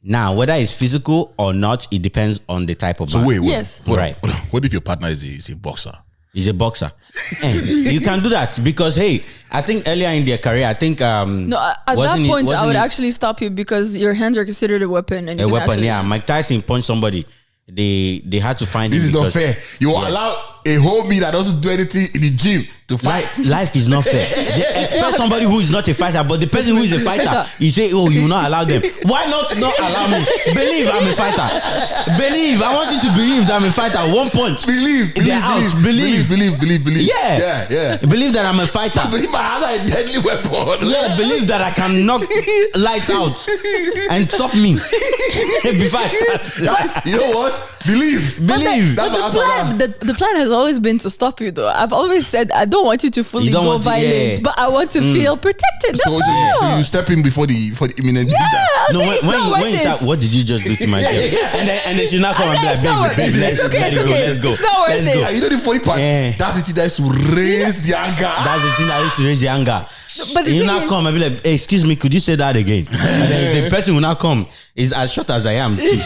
Now, whether it's physical or not, it depends on the type of man. Wait. Yes. Hold on, Right. hold on. What if your partner is a boxer? He's a boxer. You can do that because hey, I think earlier in their career, I think No, at that point, I would actually stop you because your hands are considered a weapon. And a you can weapon. actually- Yeah, Mike Tyson punched somebody. They had to find This him is not because fair. You allow a homie that doesn't do anything in the gym to fight. Life is not fair. They expect somebody who is not a fighter, but the person who is a fighter, you say, "Oh, you will not allow them." Why not allow me? Believe I'm a fighter. Believe. I want you to believe that I'm a fighter. One punch. Believe. They're out. Believe. Yeah. Believe that I'm a fighter. Believe I have a deadly weapon. Yeah, believe that I can knock lights out and stop me before I start. You know what? Believe. Believe. That's my answer. The plan has always been to stop you, though. I've always said I don't want you to fully You don't go want to- violent, yeah. but I want to feel protected. That's So all. you step in before the imminent danger. Yeah, No, it's not when worth you it. start, what did you just do to my girl? And then she not come and be like, It's not worth babe, it. let's It's okay, let's it's go, okay. let's go. It's not worth Let's it. go. And you know the funny part? Yeah. That's the thing that is to raise the anger. That's the thing that used to raise the anger. But the You thing now is- come and be like, hey, excuse me, could you say that again? And then the person will now come is as short as I am too.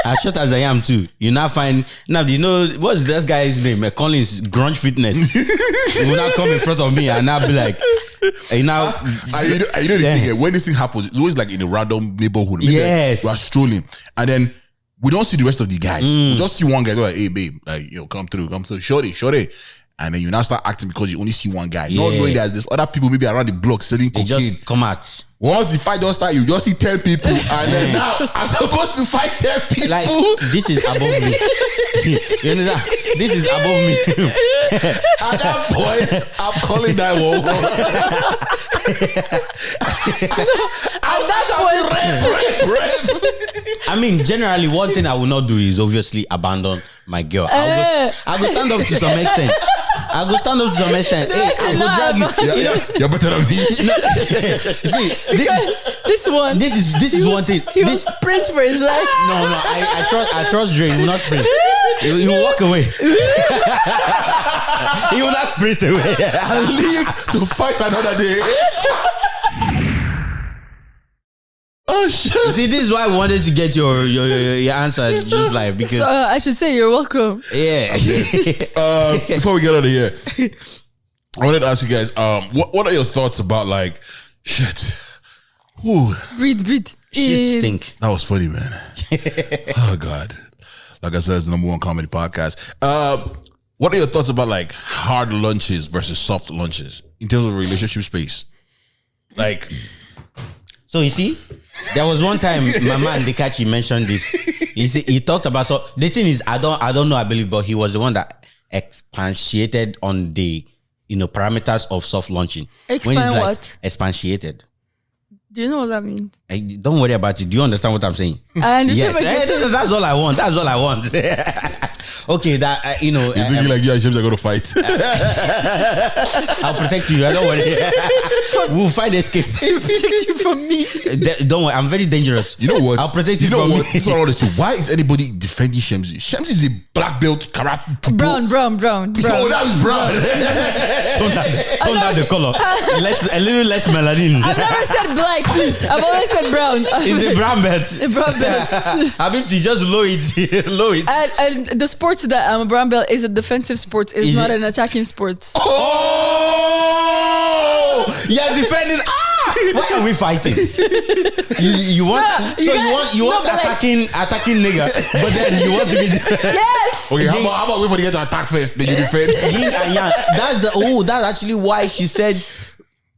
As short as I am too. You now find now do you know what's this guy's name? Collins Grunge Fitness. He will now come in front of me and I'll be like, hey, now You know the Yeah. thing, when this thing happens, it's always like in a random neighborhood. Maybe Yes. we are strolling, and then we don't see the rest of the guys. We just see one guy go like, "Hey, babe, like, yo, come through, shorty." And then you now start acting because you only see one guy, not Yeah. knowing that there's other people maybe around the block selling they cocaine. just come out. Once the fight just start, you just see 10 people, and then now I'm supposed to fight 10 people. Like this is above me. You understand? This is above me. At that point, I'm calling 911. At that point, I mean, generally, one thing I will not do is obviously abandon my girl. I'll go stand up to some extent. I'll go stand up to some extent. Hey, I'll go drag you. You're better than me. See, this one. this is one thing. He will This sprint for his life. no, I trust Dre. He will not sprint. He will walk away. He will not sprint away. I'll leave to fight another day. Oh shit! See, this is why I wanted to get your answer just like because I should say you're welcome. yeah. Before we get out of here, I wanted to ask you guys, what are your thoughts about like shit? Ooh, Breathe. Shit stink. that was funny, man. Oh god! Like I said, it's the #1 comedy podcast. What are your thoughts about like hard lunches versus soft lunches in terms of relationship space? Like, So you see, there was one time my man Dikachi mentioned this. He talked about so the thing is I don't know I believe, but he was the one that expatiated on the parameters of soft launching. Expand what? Expatiated. Do you know what that means? Don't worry about it. Do you understand what I'm saying? I understand Yes, what you're saying. that's all I want. That's all I want. Okay, that you're thinking like you and James are gonna fight. I'll protect you. Don't worry. We'll find escape. Protect you from me. Don't worry. I'm very dangerous. You know what? I'll protect you, know from what? me. This is what I want to say. Why is anybody defending Shemzy? Shemzy is a black belt karate. Brown. Oh, that was brown. Tone down the color. A little less melanin. I've never said black, please. I've always said brown. It's a brown belt. brown belt. Habibti, just low it. Low it. And the sports that I'm a brown belt is a defensive sport. It's Is not it? an attacking sport. Oh! You're defending. Why are we fighting? You want Bruh, so you you want but like- attacking nigga, but then you want to be Yes. Okay, how about wait for the guy to attack first, then you defend? yin and yang. That's actually why she said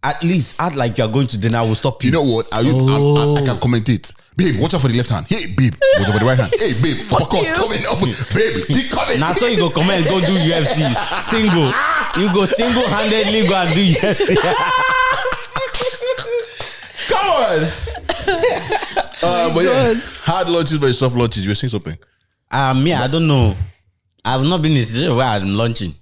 at least act like you're going to dinner. We'll stop you. You know what? I can commentate. Babe, watch out for the left hand. Hey, babe, watch out for the right hand. Hey, babe, fuck off, you. coming up. Babe, keep coming. Now so you go come and go do UFC single. You go single-handedly go and do UFC. Come on. But yeah, God. hard lunches versus soft lunches. You were saying something. I don't know. I've not been in a situation where I'm launching.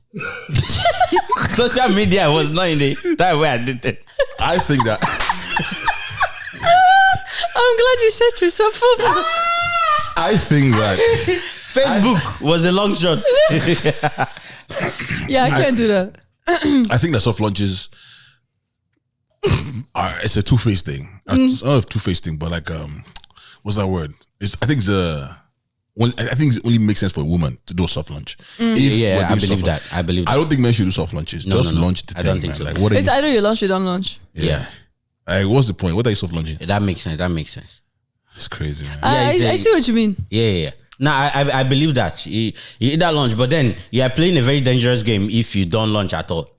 Social media was not in the time where I did it. I think that. I'm glad you set yourself up. I think that. Facebook was a long shot. Yeah, I can't do that. I think that soft lunches it's a two-faced thing. It's not a two-faced thing, but like what's that word? I think it only makes sense for a woman to do a soft lunch. Yeah, I believe that. I believe that. I don't think men should do soft lunches. Just no. lunch the I thing, don't think man. so. Like, what are It's you? either you lunch or you don't lunch. Yeah. Like, what's the point? What are you soft lunching? That makes sense. It's crazy, man. it's I see what you mean. Yeah. Now I believe that. You eat that lunch, but then you are playing a very dangerous game if you don't lunch at all.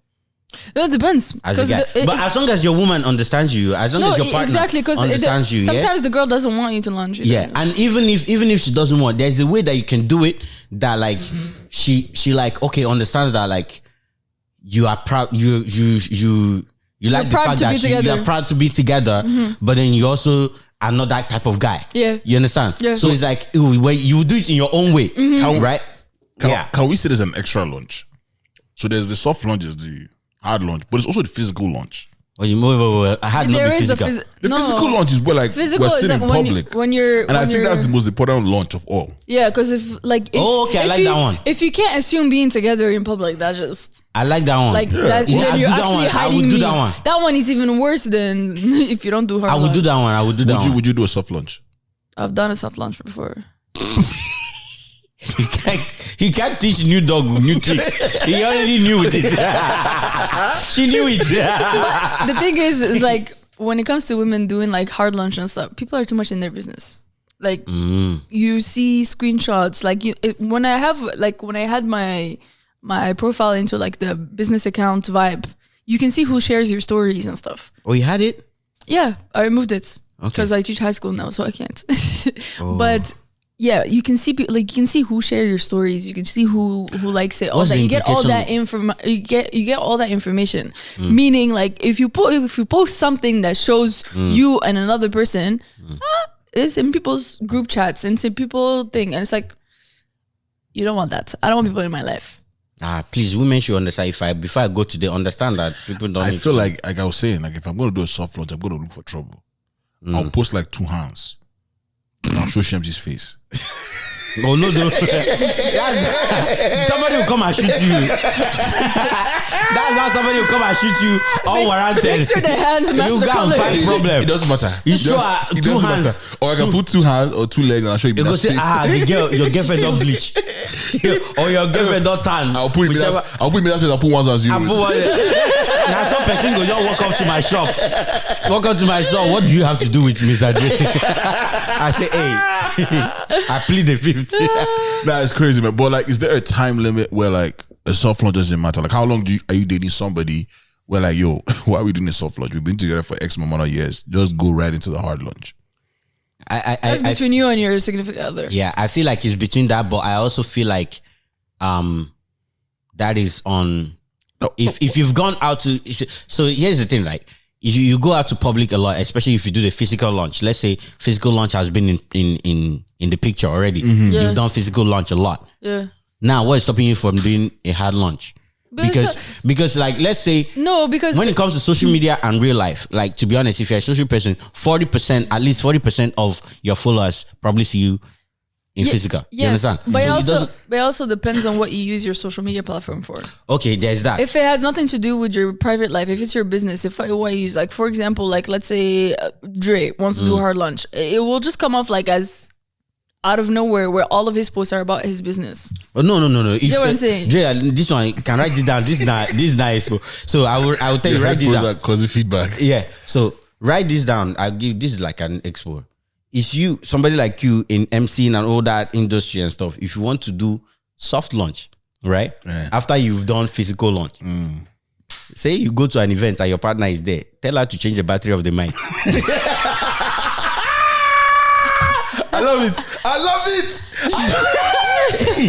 No, it depends. As a 'Cause guy. But as long as your woman understands you, as long as your partner exactly, because understands you, sometimes the girl doesn't want you to lunch. yeah. And even if she doesn't want, there's a way that you can do it that like she like okay understands that like you are proud you like the proud fact to that be you together. are proud to be together, but then you also are not that type of guy. Yeah. You understand? Yeah. So it's like when you do it in your own way, right? Can we say there's an extra lunch? So there's the soft lunch, there's the hard lunch, but it's also the physical lunch. Oh, I had not There been is a physical. The physical launch is where like Physical we're is sitting like in when public. when you're and I when think you're- that's the most important launch of all. yeah, because if like if, Oh, okay, I if like you, that one. If you can't assume being together in public, that just I like that one. like that, Yeah, then I'll you're do that actually one. I hiding would do me. that one. That one is even worse than if you don't do hard I would launch. do that one. I would do that one. Would you do a soft launch? I've done a soft launch before. He can't teach new dog new tricks. He already knew it. She knew it. The thing is like when it comes to women doing like hard launch and stuff, people are too much in their business. Like you see screenshots. Like when I had my profile into like the business account vibe, you can see who shares your stories and stuff. Oh, you had it? Yeah, I removed it Okay. because I teach high school now, so I can't. But yeah, you can see you can see who share your stories. You can see who likes it. All What's that the you get all that implication? you get all that information. Meaning, like if you post something that shows you and another person, it's in people's group chats, and it's in people thing, and it's like you don't want that. I don't want people in my life. Please, women should understand. Before I go to the understand that people don't. I need feel to- like I was saying, like if I'm gonna do a soft launch, I'm gonna look for trouble. I'll post like 2 hands. And I'll show Shemzi's face. Oh no! Somebody will come and shoot you. That's how somebody will come and shoot you unwarranted. Make sure the hands match You the go and color. find problem. It doesn't matter. You It sure doesn't- are it 2 doesn't hands. matter. Or I can put 2 hands or 2 legs and I'll show you You go that say, face. the girl, your girlfriend don't bleach, or your girlfriend don't tan. I'll put him in Whichever- that. I'll put him in that face. I'll put 1s and I zeros. put one. Now some person go just walk up to my shop. Walk up to my shop. What do you have to do with Mr. J? I say, hey, I plead the fifth. That is crazy, man. But like, is there a time limit where like a soft launch doesn't matter? Like, how long are you dating somebody where like, yo, why are we doing a soft launch? We've been together for X amount of years. Just go right into the hard launch. That's between you and your significant other. Yeah, I feel like it's between that, but I also feel like that is on if you've gone out to. So here's the thing, right? If you go out to public a lot, especially if you do the physical launch. Let's say physical launch has been in the picture already. Yeah. You've done physical launch a lot. Yeah. Now, what is stopping you from doing a hard launch? Because like, let's say No, because when it comes to social media and real life, like to be honest, if you're a social person, 40%, at least 40% of your followers probably see you in physical. You yes, understand? but So it also depends on what you use your social media platform for. okay, there's that. If it has nothing to do with your private life, if it's your business, if what you use, like for example, like let's say Dre wants to do hard lunch, it will just come off like as out of nowhere where all of his posts are about his business. Oh, no. If, You know what I'm saying? Dre, this one, you can write it down. This is not expo. So I will tell you, write this down. Causing feedback. Yeah. So write this down. I'll give this is like an expo. If you somebody like you in MCing and all that industry and stuff, if you want to do soft launch, right? Yeah. After you've done physical launch. Say you go to an event and your partner is there. Tell her to change the battery of the mic. I love it. I love it. I love it.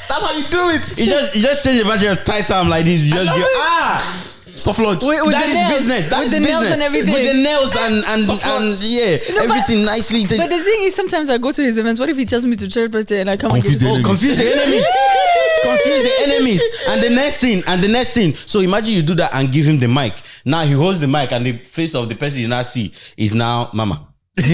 That's how you do it. You just change the battery of tight arm like this. You just love go, it. Soft launch. With that the is nails, business. That with is the nails business. and everything. With the nails Soft and launch. yeah, No, but- everything nicely. But the thing is, sometimes I go to his events. What if he tells me to church birthday and I come and Confuse get the it? confuse the enemies. Confuse the enemies. And the next thing. So imagine you do that and give him the mic. Now he holds the mic and the face of the person you now see is now Mama. now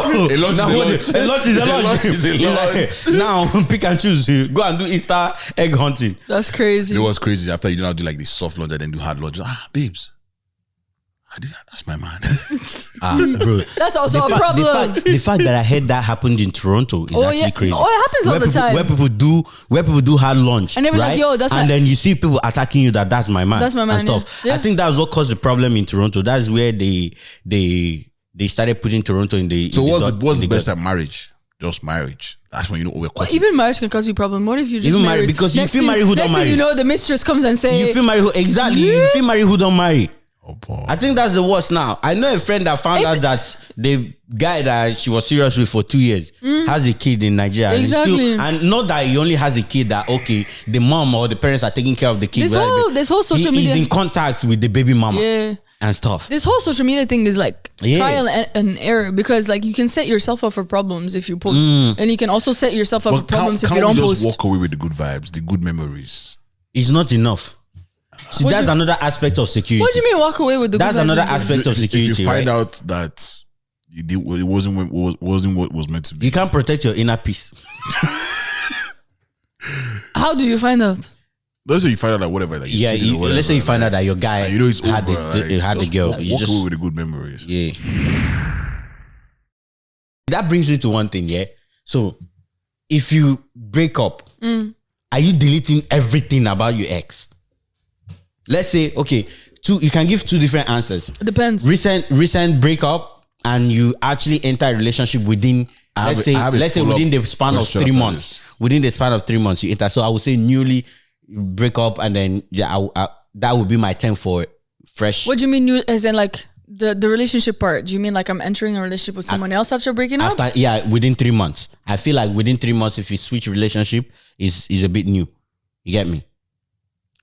A lunch is a lunch. Now pick and choose. Go and do Easter egg hunting. That's crazy. You know what's crazy? After you do not do like this soft launch and then do hard launch. Babes. That's my man. Bro. That's also a problem. The fact that I heard that happened in Toronto is actually crazy. Oh, it happens all the time. Where people do hard launch, And they be like, right? yo, that's and my- then you see people attacking you that's my man. That's my man, and stuff. yeah. I think that's what caused the problem in Toronto. That's where they started putting Toronto in the. So in what's the gut. best at marriage? Just marriage. That's when you know we're caught. Even marriage can cause you problem. What if you just Even married, married? because you Next feel thing- married who don't next thing marry. you know, the mistress comes and say, You feel married who exactly? You feel married who don't marry. Oh, boy. I think that's the worst now. I know a friend that found out that the guy that she was serious with for 2 years has a kid in Nigeria. Exactly. And not that he only has a kid that, okay, the mom or the parents are taking care of the kid. This whole social He's media- in contact with the baby mama yeah. and stuff. This whole social media thing is like Yeah. trial and error, because like you can set yourself up for problems if you post, and you can also set yourself up for problems if you don't we post. just walk away with the good vibes, the good memories? It's not enough. See, that's another aspect of security. What do you mean walk away with the? That's good another vibes? aspect of security. If you find right? out that it wasn't what was meant to be. You can't protect your inner peace. How do you find out? Let's say you find out that whatever. Like, Yeah, let's say you find out that your guy and you know it's had over. had the just girl. Walk You just away with the good memories. yeah. That brings me to one thing, yeah. So if you break up, are you deleting everything about your ex? Let's say, okay, you can give two different answers. Depends. Recent breakup, and you actually enter a relationship within let's say within the span of 3 months. Within the span of 3 months, you enter. So I would say newly break up, and then that would be my time for fresh. What do you mean new? As in like the relationship part? Do you mean like I'm entering a relationship with someone else after breaking up? After within 3 months. I feel like within 3 months, if you switch relationship, is a bit new. You get me?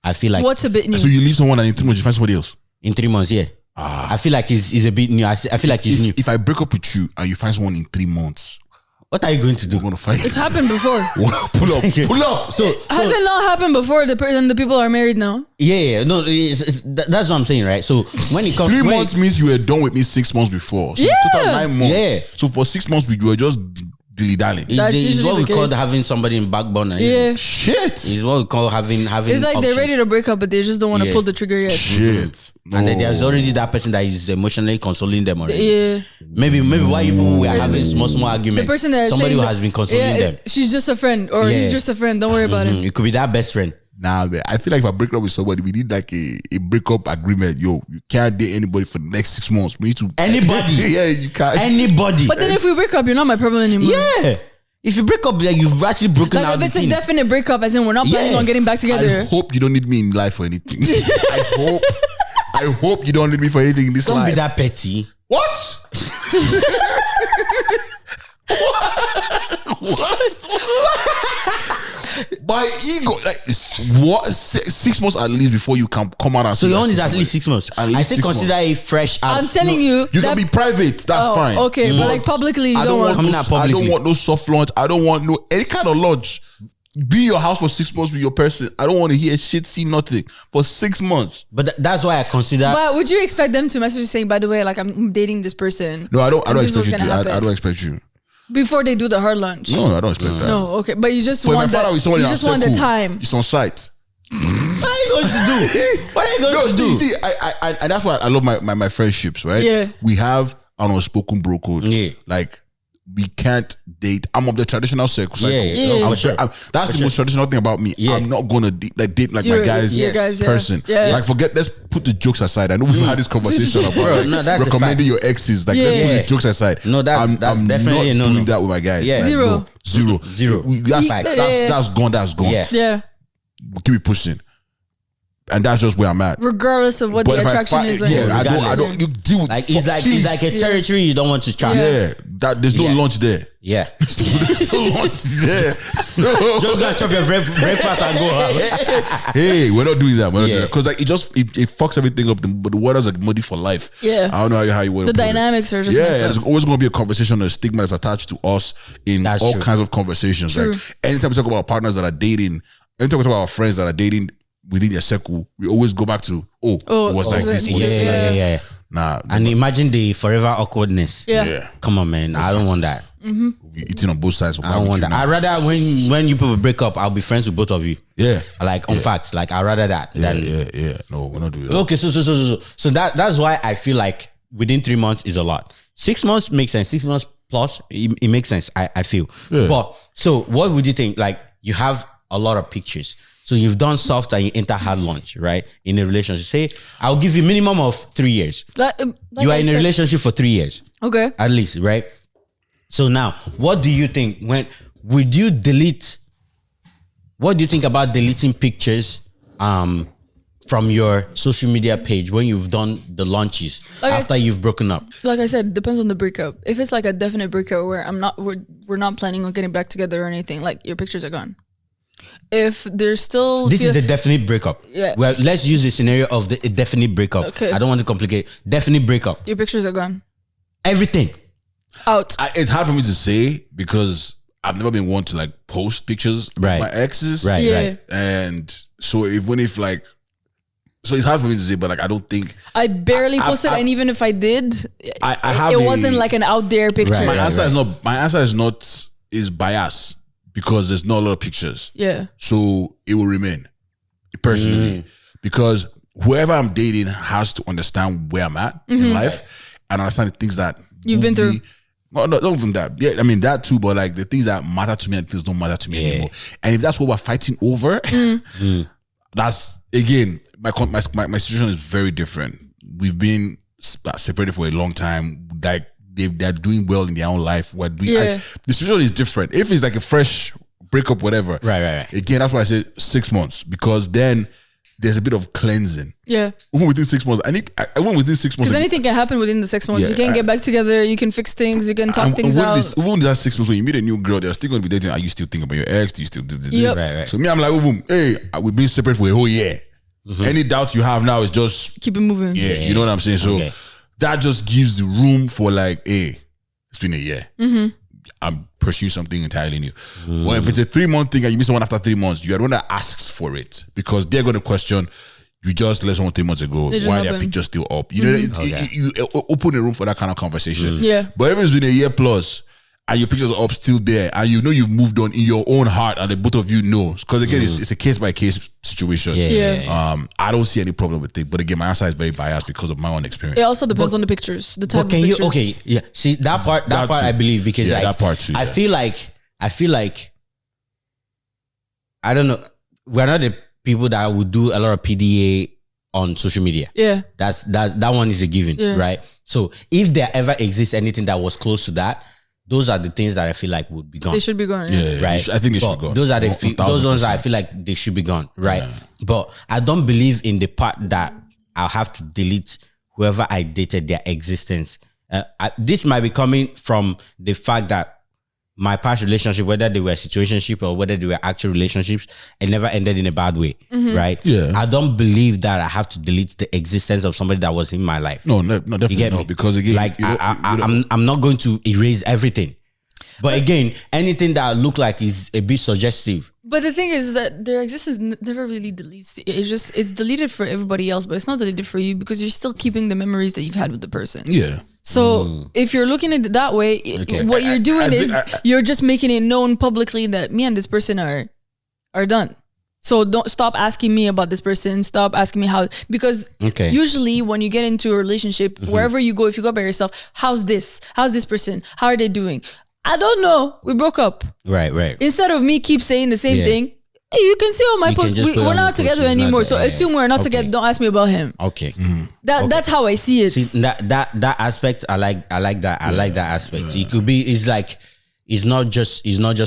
I feel like What's a bit new? So you leave someone and in 3 months you find somebody else. in 3 months, yeah. I feel like it's a bit new. I feel like it's new. If I break up with you and you find someone in 3 months, What are you going to do? we're gonna fight. It's happened before. pull up. So Has it not happened before? The people are married now. yeah, no, that's what I'm saying, right? So when it comes 3 months means you were done with me 6 months before. So total 9 months. Yeah. So for 6 months we were just dilly-dallying. That's it's usually what we the call case. having somebody in backbone. Yeah. Shit. It's what we call having. It's like they're ready to break up, but they just don't want to Yeah. pull the trigger yet. Shit. and then No. there's already that person that is emotionally consoling them already. Yeah. Maybe why you people were having small arguments. The person that somebody saying who that- has been consoling them. She's just a friend, or Yeah. he's just a friend. Don't worry about it. It could be that best friend. Nah, man. I feel like if I break up with somebody, we need like a breakup agreement. Yo, you can't date anybody for the next 6 months. We need to Anybody. yeah, you can't. Anybody. But then if we break up, you're not my problem anymore. yeah. If you break up, like you've actually broken Like out if it's the a thing. definite breakup, as in we're not planning Yeah. on getting back I together. hope you don't need me in life for anything. I hope you don't need me for anything in this Don't life. be that petty. What? My ego, like what? 6 months at least before you can come out and So say your own that is at somebody. least 6 months. At least I say 6 consider months. a fresh out. I'm telling you, You that- can be private. That's Oh, fine. okay, but like publicly, you I don't don't want- want. Coming No, out I don't publicly. want no soft launch. I don't want no any kind of launch. Be in your house for 6 months with your person. I don't want to hear shit, see nothing for 6 months. But that's why I consider. But would you expect them to message you saying, by the way, like I'm dating this person? No, I don't. I And don't this is what's expect you to. gonna I happen. don't expect you. Before they do the hard lunch. No, I don't expect that. No, okay, but you just But if I want find out the, with somebody you and I just say, want the cool, time. it's on site. What are you going to do? What are you going No, to do? see, I and that's why I love my friendships, right? Yeah. We have an unspoken bro code. Yeah. Like we can't date. I'm of the traditional circle. Yeah, yeah, for sure. That's the most traditional thing about me. Yeah. I'm not gonna date like You're- my guys, your guys, yeah. person. Yeah. Like forget. Let's put the jokes aside. I know we've had this conversation about Bro, like, no, that's a recommending fact. your exes. Like Yeah. let's put Yeah. the jokes aside. No, that's definitely not no, doing no. that with my guys. Yeah. Like, Zero. no, zero. Zero. That's Fact. that's gone. That's gone. Yeah. Yeah. Keep it pushing. And that's just where I'm at. Regardless of what But the if I attraction find- is. Or yeah, anything. I Regardless. don't. You deal with Like it's like a Yeah. territory you don't want to try. yeah. That there's no Yeah. lunch there. Yeah. There's no lunch there. So Just go and chop your breakfast and go home. hey, we're not doing that. We're not doing Yeah. that because like it fucks everything up. But the waters are muddy for life. Yeah. I don't know how you want The dynamics are just Yeah, messed up. there's always going to be a conversation, a stigma that's attached to us in That's all true. kinds of conversations. True. Right? Anytime we talk about partners that are dating, anytime we talk about our friends that are dating within their circle, we always go back to it was like this. It was Yeah, like that. yeah. Nah, And imagine the forever awkwardness. Yeah. yeah. Come on, man. I don't want that. We eating on both sides. Of I don't want that. barbecue I'd now. rather when you people break up, I'll be friends with both of you. Yeah. Like on facts. Like I'd rather that Yeah, than yeah. No, we're not doing that. okay. So that's why I feel like within 3 months is a lot. 6 months makes sense. 6 months plus it makes sense. I feel. Yeah. But so what would you think? Like you have a lot of pictures. So you've done soft and you enter hard launch, right? In a relationship. Say I'll give you minimum of 3 years. Like You are I in a said- relationship for 3 years. Okay. At least, right? So now, what do you think? Would you delete? What do you think about deleting pictures from your social media page when you've done the launches Like after you've broken up? Like I said, it depends on the breakup. If it's like a definite breakup where we're not planning on getting back together or anything, like your pictures are gone. If there's still This is a definite breakup. Yeah. Well, let's use the scenario of the definite breakup. Okay. I don't want to complicate. Definite breakup. your pictures are gone. Everything. Out. It's hard for me to say because I've never been one to like post pictures Right. of my exes. Right. Yeah. Right. And so even if like So it's hard for me to say, but like I don't think I barely posted, and even if I did, I have it wasn't like an out there picture. my answer is not. My answer is bias because there's not a lot of pictures. Yeah. So it will remain personally because whoever I'm dating has to understand where I'm at in life and understand the things that You've been through. No, not even that. Yeah, I mean that too, but like the things that matter to me and things don't matter to me anymore. And if that's what we're fighting over, that's again my situation is very different. We've been separated for a long time. Like they're doing well in their own life. What we the situation is different. If it's like a fresh breakup, whatever. Right. Again, that's why I say 6 months because then there's a bit of cleansing. Yeah. Even within 6 months, I went within 6 months. Because anything can happen within the 6 months. Yeah, you can get back together. You can fix things. You can talk things out. Even in that 6 months, when you meet a new girl, they're still going to be dating. Are you still thinking about your ex? Do you still do this? Yep. Right. So me, I'm like, hey, we've been separate for a whole year. Any doubt you have now is just Keep it moving. you know what I'm saying? So that just gives the room for like, hey, it's been a year. I'm pursuing something entirely new. Well, if it's a 3 month thing and you meet someone after 3 months, you're the one that asks for it because they're going to question. You just let someone 3 months ago. Why are their pictures still up? You know, you open a room for that kind of conversation. Yeah. But if it's been a year plus and your pictures are up still there, and you know you've moved on in your own heart, and the both of you know, because again, it's a case by case situation. I don't see any problem with it. But again, my answer is very biased because of my own experience. It also depends on the pictures, the type But can of you pictures. see that part That I too. believe because like, that part too. I feel like I don't know, we're not the people that would do a lot of PDA on social media. Yeah. That one is a given, right? So if there ever exists anything that was close to that, those are the things that I feel like would be gone. They should be gone. Right. I think they But should go. those are those ones that I feel like they should be gone. Right. But I don't believe in the part that I'll have to delete whoever I dated their existence. This might be coming from the fact that my past relationship, whether they were situationship or whether they were actual relationships, it never ended in a bad way. Right. Yeah. I don't believe that I have to delete the existence of somebody that was in my life. No, definitely You get no. me? Because again, like I'm not going to erase everything. But again, anything that look like is a bit suggestive. But the thing is that their existence never really deletes. It's deleted for everybody else, but it's not deleted for you because you're still keeping the memories that you've had with the person. Yeah. So if you're looking at it that way, what you're doing is you're just making it known publicly that me and this person are done. So don't stop asking me about this person. Stop asking me how, because usually when you get into a relationship, wherever you go, if you go by yourself, how's this person? How are they doing? I don't know. We broke up. Right. Instead of me keep saying the same thing, hey, you can see on my post. We're not together anymore. So assume we're not together. Don't ask me about him. Okay. That's how I see it. See that aspect, I like that. I like that aspect. It could be. It's like it's not just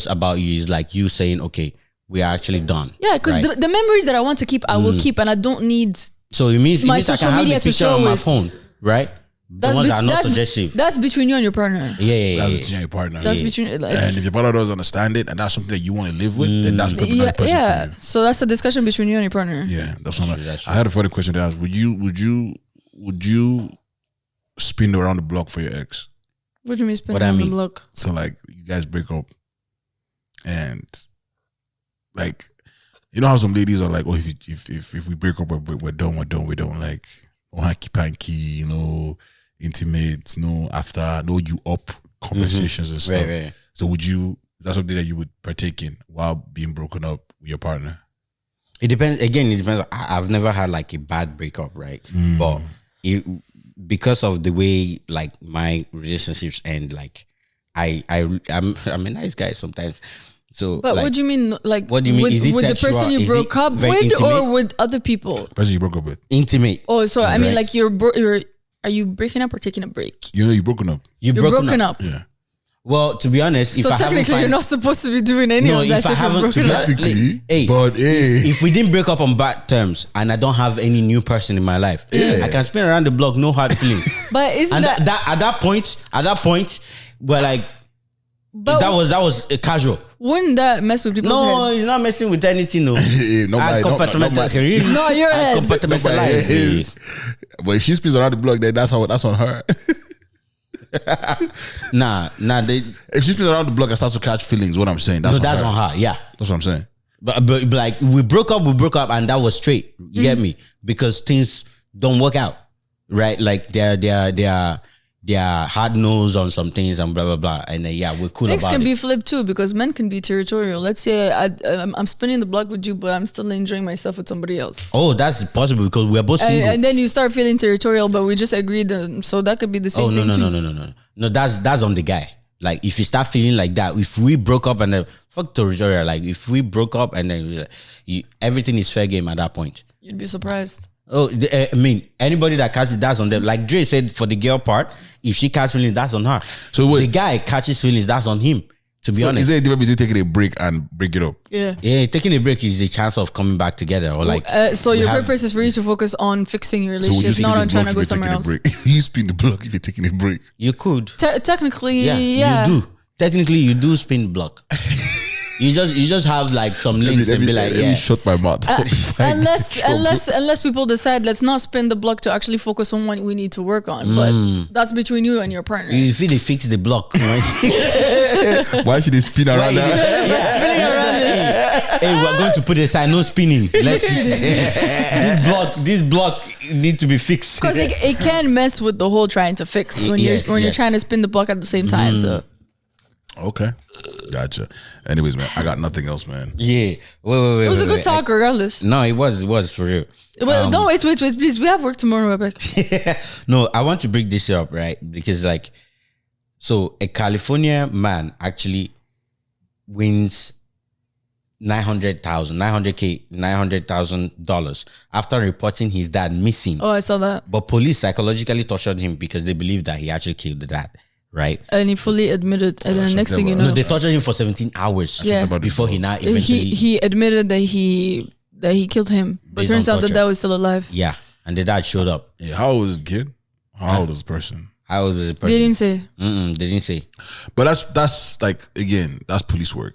about you. It's like you saying, okay, we are actually done. Yeah, because right? the memories that I want to keep, I will keep, and I don't need. So it means my I social can have media the to picture show on my it. phone, right? The ones that are not suggestive. That's between you and your partner. Yeah. That's between your partner. That's between like, and if your partner doesn't understand it and that's something that you want to live with, then that's probably not the person for you. So that's a discussion between you and your partner. Yeah, that's what I had a further question to ask. Would you spin around the block for your ex? What do you mean spin What I around the mean? block? So like you guys break up and like you know how some ladies are like, oh, if we break up, we're done. We don't like hanky panky, you know, intimate, no after, no you up conversations and stuff. Right. So is that something that you would partake in while being broken up with your partner? It depends. Again, it depends. I've never had like a bad breakup, right? But because of the way like my relationships end, like I'm a nice guy sometimes. So, But like, what do you mean? Like, what do you mean? With, Is it with the sexual? person you Is broke it up very with, intimate? or with other people? Person you broke up with. Intimate. Oh, so I mean, Right. like are you breaking up or taking a break? You know you broken up. You're You're broken up. Yeah. Well, to be honest, if So I haven't technically, you're not supposed to be doing any of that. if I you're haven't, to broken be up. honest, Technically, hey, but hey. if we didn't break up on bad terms and I don't have any new person in my life, I can spin around the block, no hard feelings. But isn't And that? that at that point, we're like, But that was a casual. wouldn't that mess with people's No, heads? he's not messing with anything. No, Hey, no, I my- not my- compartmentalize. No, your I head. compartmentalize. But if she spins around the block, then that's on her. Nah. If she spins around the block and starts to catch feelings, what I'm saying, No, that's that's on her. on her. Yeah. That's what I'm saying. But like we broke up, and that was straight. You get me? Because things don't work out, right? Like they are hard nosed on some things and blah blah blah. And then, we're cool Things about can it. be flipped too, because men can be territorial. Let's say I'm spinning the block with you, but I'm still enjoying myself with somebody else. Oh, that's possible because we're both single. And then you start feeling territorial, but we just agreed. So that could be the same thing too. No. That's on the guy. Like if you start feeling like that, if we broke up and then fuck territorial, like if we broke up and then everything is fair game at that point. You'd be surprised. Oh, I mean, anybody that catches that's on them. Like Dre said, for the girl part, if she catches feelings, that's on her. So wait. The guy catches feelings, that's on him. To be So honest, is there a difference between taking a break and break it up? Yeah. yeah, taking a break is the chance of coming back together, or like. So we your have- purpose is for you to focus on fixing your So would you relationship, think not if on you trying block to if go you're somewhere taking a else. break? You spin the block if you're taking a break. You could. Technically, Yeah, yeah. you do. Technically, you do spin block. you just have like some links and be like, let me shut my mouth. Unless people decide let's not spin the block to actually focus on what we need to work on, but that's between you and your partner. You feel they fix the block. Right? Why should they spin around that? Hey, we're going to put a sign, no spinning. Let's fix this block need to be fixed. Because it can mess with the whole trying to fix when Yes, you're yes. trying to spin the block at the same time. So Okay, gotcha. Anyways, man, I got nothing else, man. Yeah. Wait. it was a good talk, regardless. No, it was for real. No, wait, please. We have work tomorrow, Rebecca. No, I want to break this up, right? Because like, so a California man actually wins $900,000 after reporting his dad missing. Oh, I saw that. But police psychologically tortured him because they believe that he actually killed the dad, right? And he fully admitted. And then next thing you know, No, they tortured him for 17 hours Yeah. before he now eventually. he admitted that he killed him. But Based turns on out that torture. that was still alive. Yeah, and the dad showed up. Yeah, how old is the kid? How old is the person? How old was the person? They didn't say. They didn't say. But that's like, again, that's police work.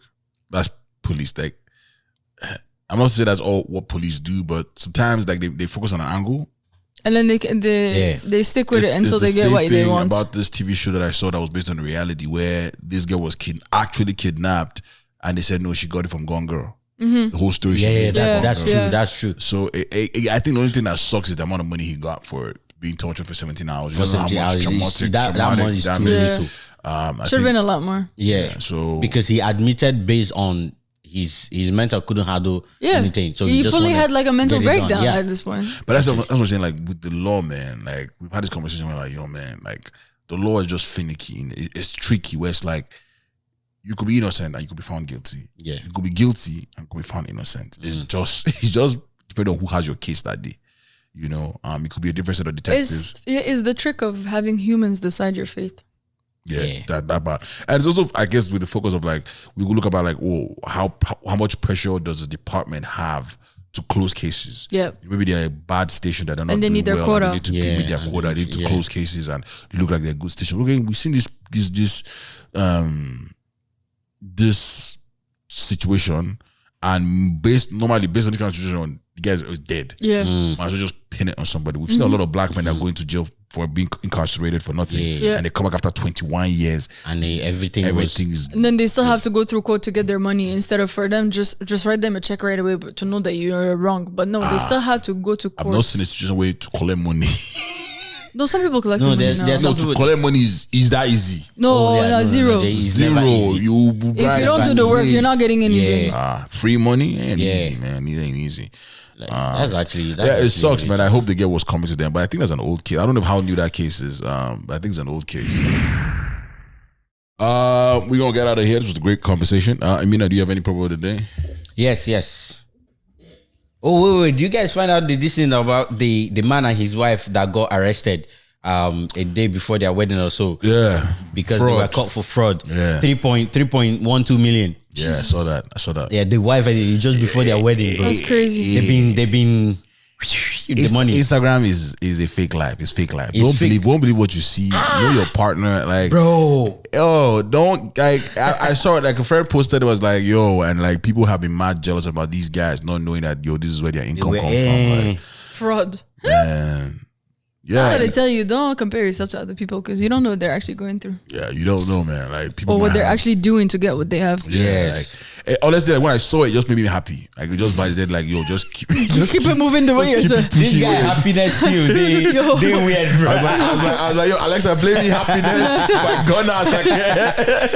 That's police. Like, I'm not saying that's all what police do, but sometimes like they focus on an angle. And then they stick with it until It's they the get same what they thing want. about this TV show that I saw that was based on reality, where this girl was actually kidnapped, and they said no, she got it from Gone Girl. Mm-hmm. The whole story. she Yeah, made from that's Gone true. Girl. That's true. So I think the only thing that sucks is the amount of money he got for being tortured for 17 hours. You For don't know 17 how much hours, traumatic that money is too damage. little. I Should have think- been a lot more. Yeah. So Because he admitted based on his mental couldn't handle Yeah. anything. So he just fully wanted had like a mental to get it done. breakdown Yeah. at this point. But that's what I'm saying. Like with the law, man. Like we've had this conversation where, like, yo, man, like the law is just finicky. And it's tricky. Where it's like you could be innocent and you could be found guilty. Yeah. You could be guilty and could be found innocent. It's just depending on who has your case that day. You know, it could be a different set of detectives. Is the trick of having humans decide your fate. Yeah, that part. And it's also, I guess, with the focus of like, we will look about like, oh, how much pressure does the department have to close cases? Yeah. Maybe they're a bad station that they're not And they doing need their well, quota. and they need to meet their quota. They need to close cases and look like they're a good station. Okay, we've seen this situation, and based on the constitution, the guy is dead. Yeah. Might as well just pin it on somebody. We've seen a lot of black men that go into jail for being incarcerated for nothing, Yeah. and they come back after 21 years. And everything Everything's And then they still have to go through court to get their money instead of for them just write them a check right away but to know that you're wrong. But no, they still have to go to I've court. not seen a situation where to collect money. No, some people collect No, the money there's- now. there's No, some to people- collect money is that easy. No, zero. it's Zero. never easy. You If you don't do the work, you're not getting anything. free money ain't Yeah. easy, man. It ain't easy. That's actually It sucks, man. I hope the girl was coming to them, but I think that's an old case. I don't know how new that case is. But I think it's an old case. We're gonna get out of here. This was a great conversation. Amina, do you have any problem with the day? Yes. Oh wait! Do you guys find out this thing about the man and his wife that got arrested a day before their wedding or so? Yeah, Because fraud. they were caught for fraud. Yeah. 3.12 million. Yeah, I saw that. Yeah, the wife just before their wedding. Bro. That's crazy. They've been the money. Instagram is a fake life. It's fake life. It's fake. Won't believe what you see. Know your partner, like Bro, yo, don't like. I saw it, like a friend posted. It was like, yo, and like people have been mad jealous about these guys not knowing that, yo, this is where their income comes from. Like, Fraud. man, Yeah, They tell you don't compare yourself to other people because you don't know what they're actually going through yeah, you don't know, man. Like people, or what might they're have- actually doing to get what they have. Yeah, like honestly, like, when I saw it, it just made me happy. Like it just by the like, yo, just keep Keep it moving the way you're saying. This guy happiness pill. They weird, bro. I was like, yo, Alexa, play me happiness by Gunna.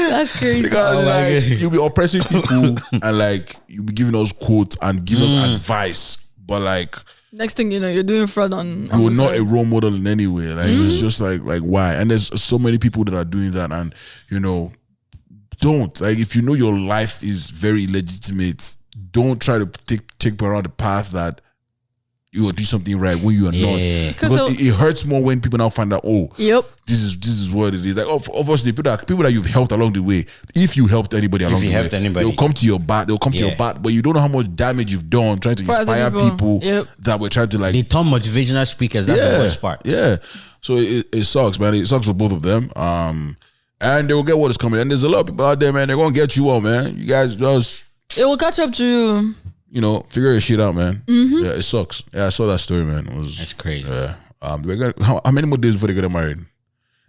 That's crazy. Because my like God. you'll be oppressing people and like you'll be giving us quotes and give us advice, but like Next thing you know, you're doing fraud on you're the not side. a role model in any way. Like it's just like why? And there's so many people that are doing that, and you know, don't like if you know your life is very legitimate, don't try to take around the path that you will do something right when you are not. Yeah. Because it hurts more when people now find out, oh, Yep. this is what it is. Like obviously people that you've helped along the way. If you helped anybody along you the helped way, anybody. they'll come to your back. They'll come to your back, but you don't know how much damage you've done trying to For other inspire people. people Yep. that were trying to like. They turn motivational speakers. That's the worst part. Yeah. So it sucks, man. It sucks for both of them. And they will get what is coming. And there's a lot of people out there, man. They're gonna get you on, man. You guys just It will catch up to you. figure your shit out, man. Yeah, it sucks. Yeah, I saw that story, man. It was That's crazy. Yeah. How many more days before they get married?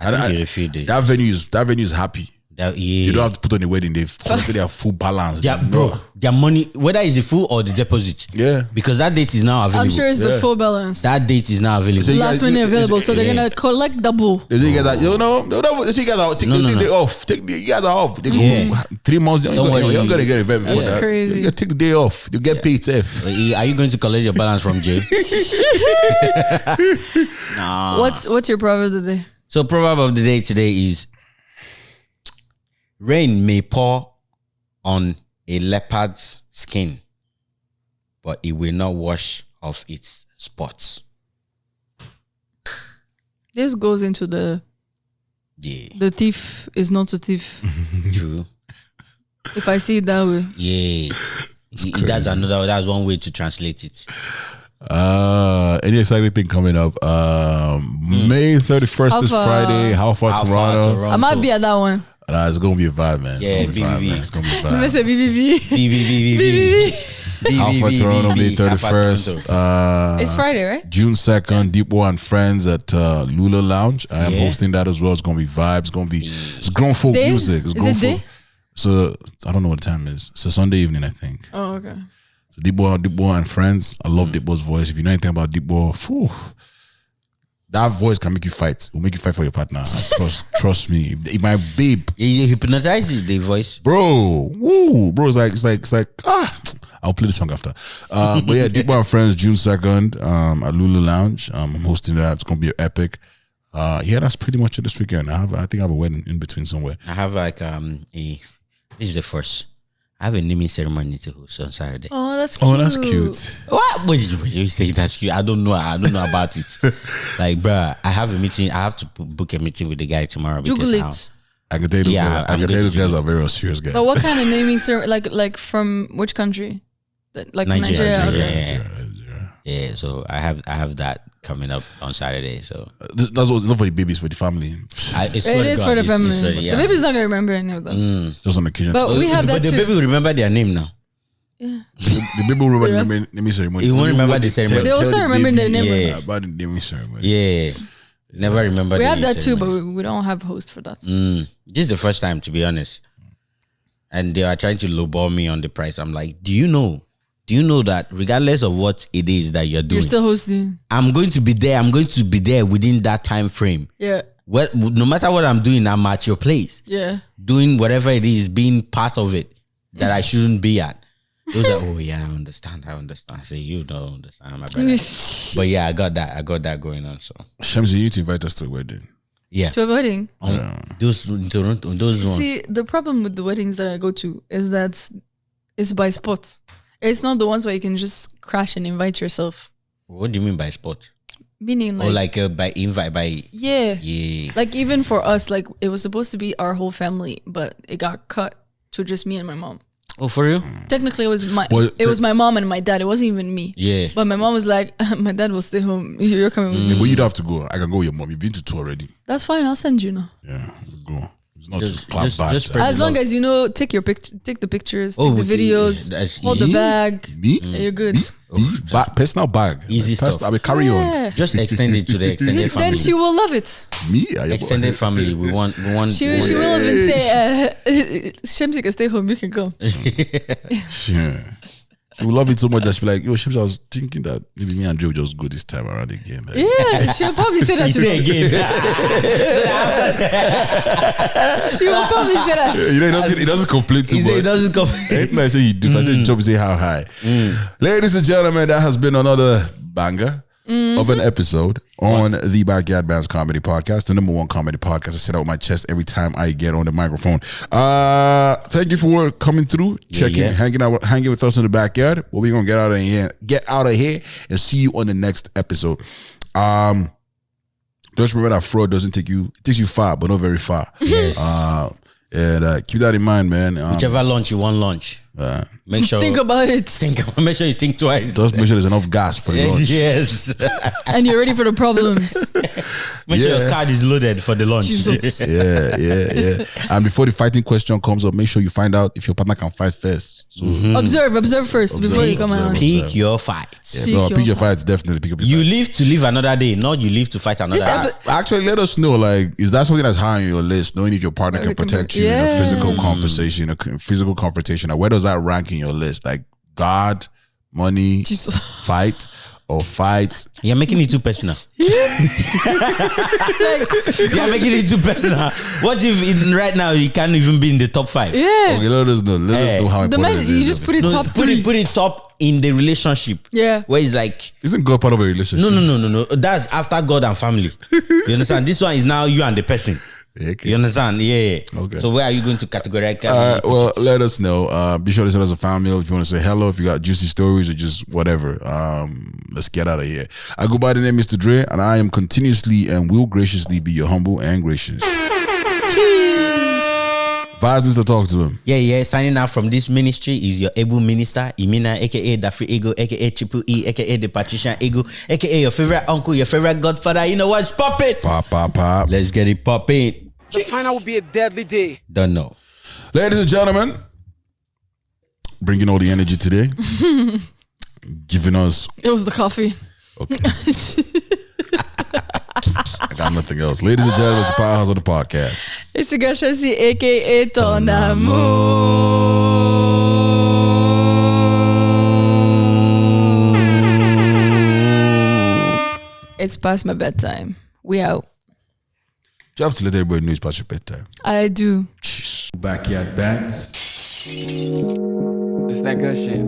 I think it's a few days. That venue is happy. You don't have to put on the wedding day. They have full balance. Yeah, bro. Their money, whether it's the full or the deposit. Yeah. Because that date is now available. I'm sure it's the full balance. that date is now available. So you Last guys- minute is- available, so they're yeah. gonna collect double. They say you guys are, they say you guys are take the day off. You guys are off. They go Yeah. 3 months. Don't worry. You're gonna get a event before That's that. crazy. You take the day off. You get paid safe. Are you going to collect your balance from Jay? Nah. What's your proverb of the day? So proverb of the day today is rain may pour on a leopard's skin, but it will not wash off its spots. This goes into the thief is not a thief. True. If I see it that way. Yeah. That's one way to translate it. Any exciting thing coming up? May 31st is Alpha- Friday. How far Toronto? I might be at that one. It's gonna be a vibe, man. It's Yeah, gonna be a vibe, BBB. man. It's gonna be a Let me vibe. say BBB. Alpha Toronto, May 31st. It's Friday, right? June 2nd, Deep War and Friends at Lula Lounge. I am Yeah. hosting that as well. It's gonna be vibes. It's grown folk Day? music. It's Is grown it day? folk. So I don't know what the time is. It's a Sunday evening, I think. Oh, okay. So Deep War and Friends. I love Deep War's voice. If you know anything about Deep War, that voice can make you fight. It will make you fight for your partner. Trust me. If my babe, You hypnotize the voice. bro, bro, it's like I'll play the song after. But yeah, Deep War and Friends, June 2nd, at Lulu Lounge. I'm hosting that. It's gonna be epic. Yeah, that's pretty much it this weekend. I think I have a wedding in between somewhere. I have like this is the first. I have a naming ceremony to host on Saturday. Oh, that's cute. Oh, that's cute. What? What you say that's cute? I don't know about it. Like, bruh, I have a meeting. I have to book a meeting with the guy tomorrow. Juggle because it. I can tell you, Yeah, I'm those going guys to are very serious guys. But what kind of naming ceremony? Like from which country? Like from Nigeria. Okay. Yeah. So I have that coming up on Saturday. So That's what's not for the babies, for the family. It is for the family. The baby's not gonna remember any of that. Just on occasion. But we have that But the too. baby will remember their name now. The baby will remember the naming ceremony. He won't remember the ceremony. They will Tell still the remember the baby name. Yeah. about the naming ceremony. Yeah. Never remember. We the have that too, but ceremony. we don't have host for that. This is the first time, to be honest. And they are trying to lowball me on the price. I'm like, do you know that regardless of what it is that you're doing, You're still hosting. I'm going to be there. I'm going to be there within that time frame. Yeah. Well, no matter what I'm doing, I'm at your place. Yeah. Doing whatever it is, being part of it that I shouldn't be at. Those are, oh yeah, I understand. I say, you don't understand, my brother. But yeah, I got that going on. So Shamsi, you need to invite us to a wedding. yeah, To a wedding. those in Toronto, those ones. See, the problem with the weddings that I go to is that it's by spot. It's not the ones where you can just crash and invite yourself. What do you mean by sport? Meaning like, Or like by invite by yeah. yeah. Like even for us, like it was supposed to be our whole family, but it got cut to just me and my mom. Oh, for real? Technically, it was Well, it was my mom and my dad. It wasn't even me. Yeah. But my mom was like, my dad will stay home. You're coming with me. Yeah, but you don't have to go. I can go with your mom. You've been to two already. That's fine. I'll send you now. Yeah, go. It's not to clap back. just spread As the long love. as you know, take the pictures, Oh, take the videos, that's hold the easy. bag. Me? You're good. Me? Personal bag. Easy Personal, stuff. I will carry on. Yeah. Just extend it to the extended family. Then she will love it. Me? Extended family. We want. She will even say, Shamsi can stay home, you can go. Sure. She will love it so much that she'll be like, yo, Shims, I was thinking that maybe me and Joe just go this time around again. Like, Yeah, she'll probably say that You to say me. again. She will probably say that. you know, he doesn't complain too He say much. it doesn't come. Anything I say you do, if I say jump, you say how high. Ladies and gentlemen, that has been another banger of an episode on the Backyard Bands Comedy Podcast, the #1 comedy podcast. I sit out my chest every time I get on the microphone. Thank you for coming through, checking, yeah. hanging with us in the backyard. Well, we're gonna get out of here, and see you on the next episode. Just remember that fraud doesn't take you; it takes you far, but not very far. Yes. And keep that in mind, man. Whichever lunch you want lunch. Make sure. Think about it. Make sure you think twice. Just make sure there's enough gas for your lunch. Yes. And you're ready for the problems. Make sure Yeah. your card is loaded for the lunch. Jesus. Yeah. And before the fighting question comes up, make sure you find out if your partner can fight first. So, Observe first before you come out. Pick your fights. so Pick pick your your fights, definitely pick up your You fights. live to live another day, not you live to fight another This day. epi- Actually, let us know. Like, is that something that's high on your list? Knowing if your partner can protect you in a Yeah. physical conversation, physical confrontation. Like, where does that rank in your list? Like, God, money, Jesus. fight, or fight? You're making it too personal. You're making it too personal. What if right now you can't even be in the top 5? Yeah. Okay, let us know. Let us know how The important man, it you is. just put it No, top put 3. it top in the relationship. Yeah. Where it's like, Isn't God part of a relationship? no. That's after God and family. You understand? This one is now you and the person. Okay. You understand? Yeah. Okay. So where are you going to categorize? Well, let us know. Be sure to send us a fan mail if you want to say hello, if you got juicy stories or just whatever. Let's get out of here. I go by the name Mr. Dre, and I am continuously and will graciously be your humble and gracious. Vibes, Mr. Talk to him. Yeah. Signing out from this ministry is your able minister, Imina, aka Dafri Ego, aka Triple E, aka the Patrician Ego, aka your favorite uncle, your favorite godfather. You know what's popping? Pop. Let's get it popping. The final will be a deadly day. Don't know. Ladies and gentlemen, bringing all the energy today. Giving us, It was the coffee. okay. I got nothing else. Ladies and gentlemen, it's the Powerhouse of the podcast. It's a Gashasi, aka Tonamo. It's past my bedtime. We out. You have to let everybody know it's past your bedtime. I do. Backyard bands. It's that good shit.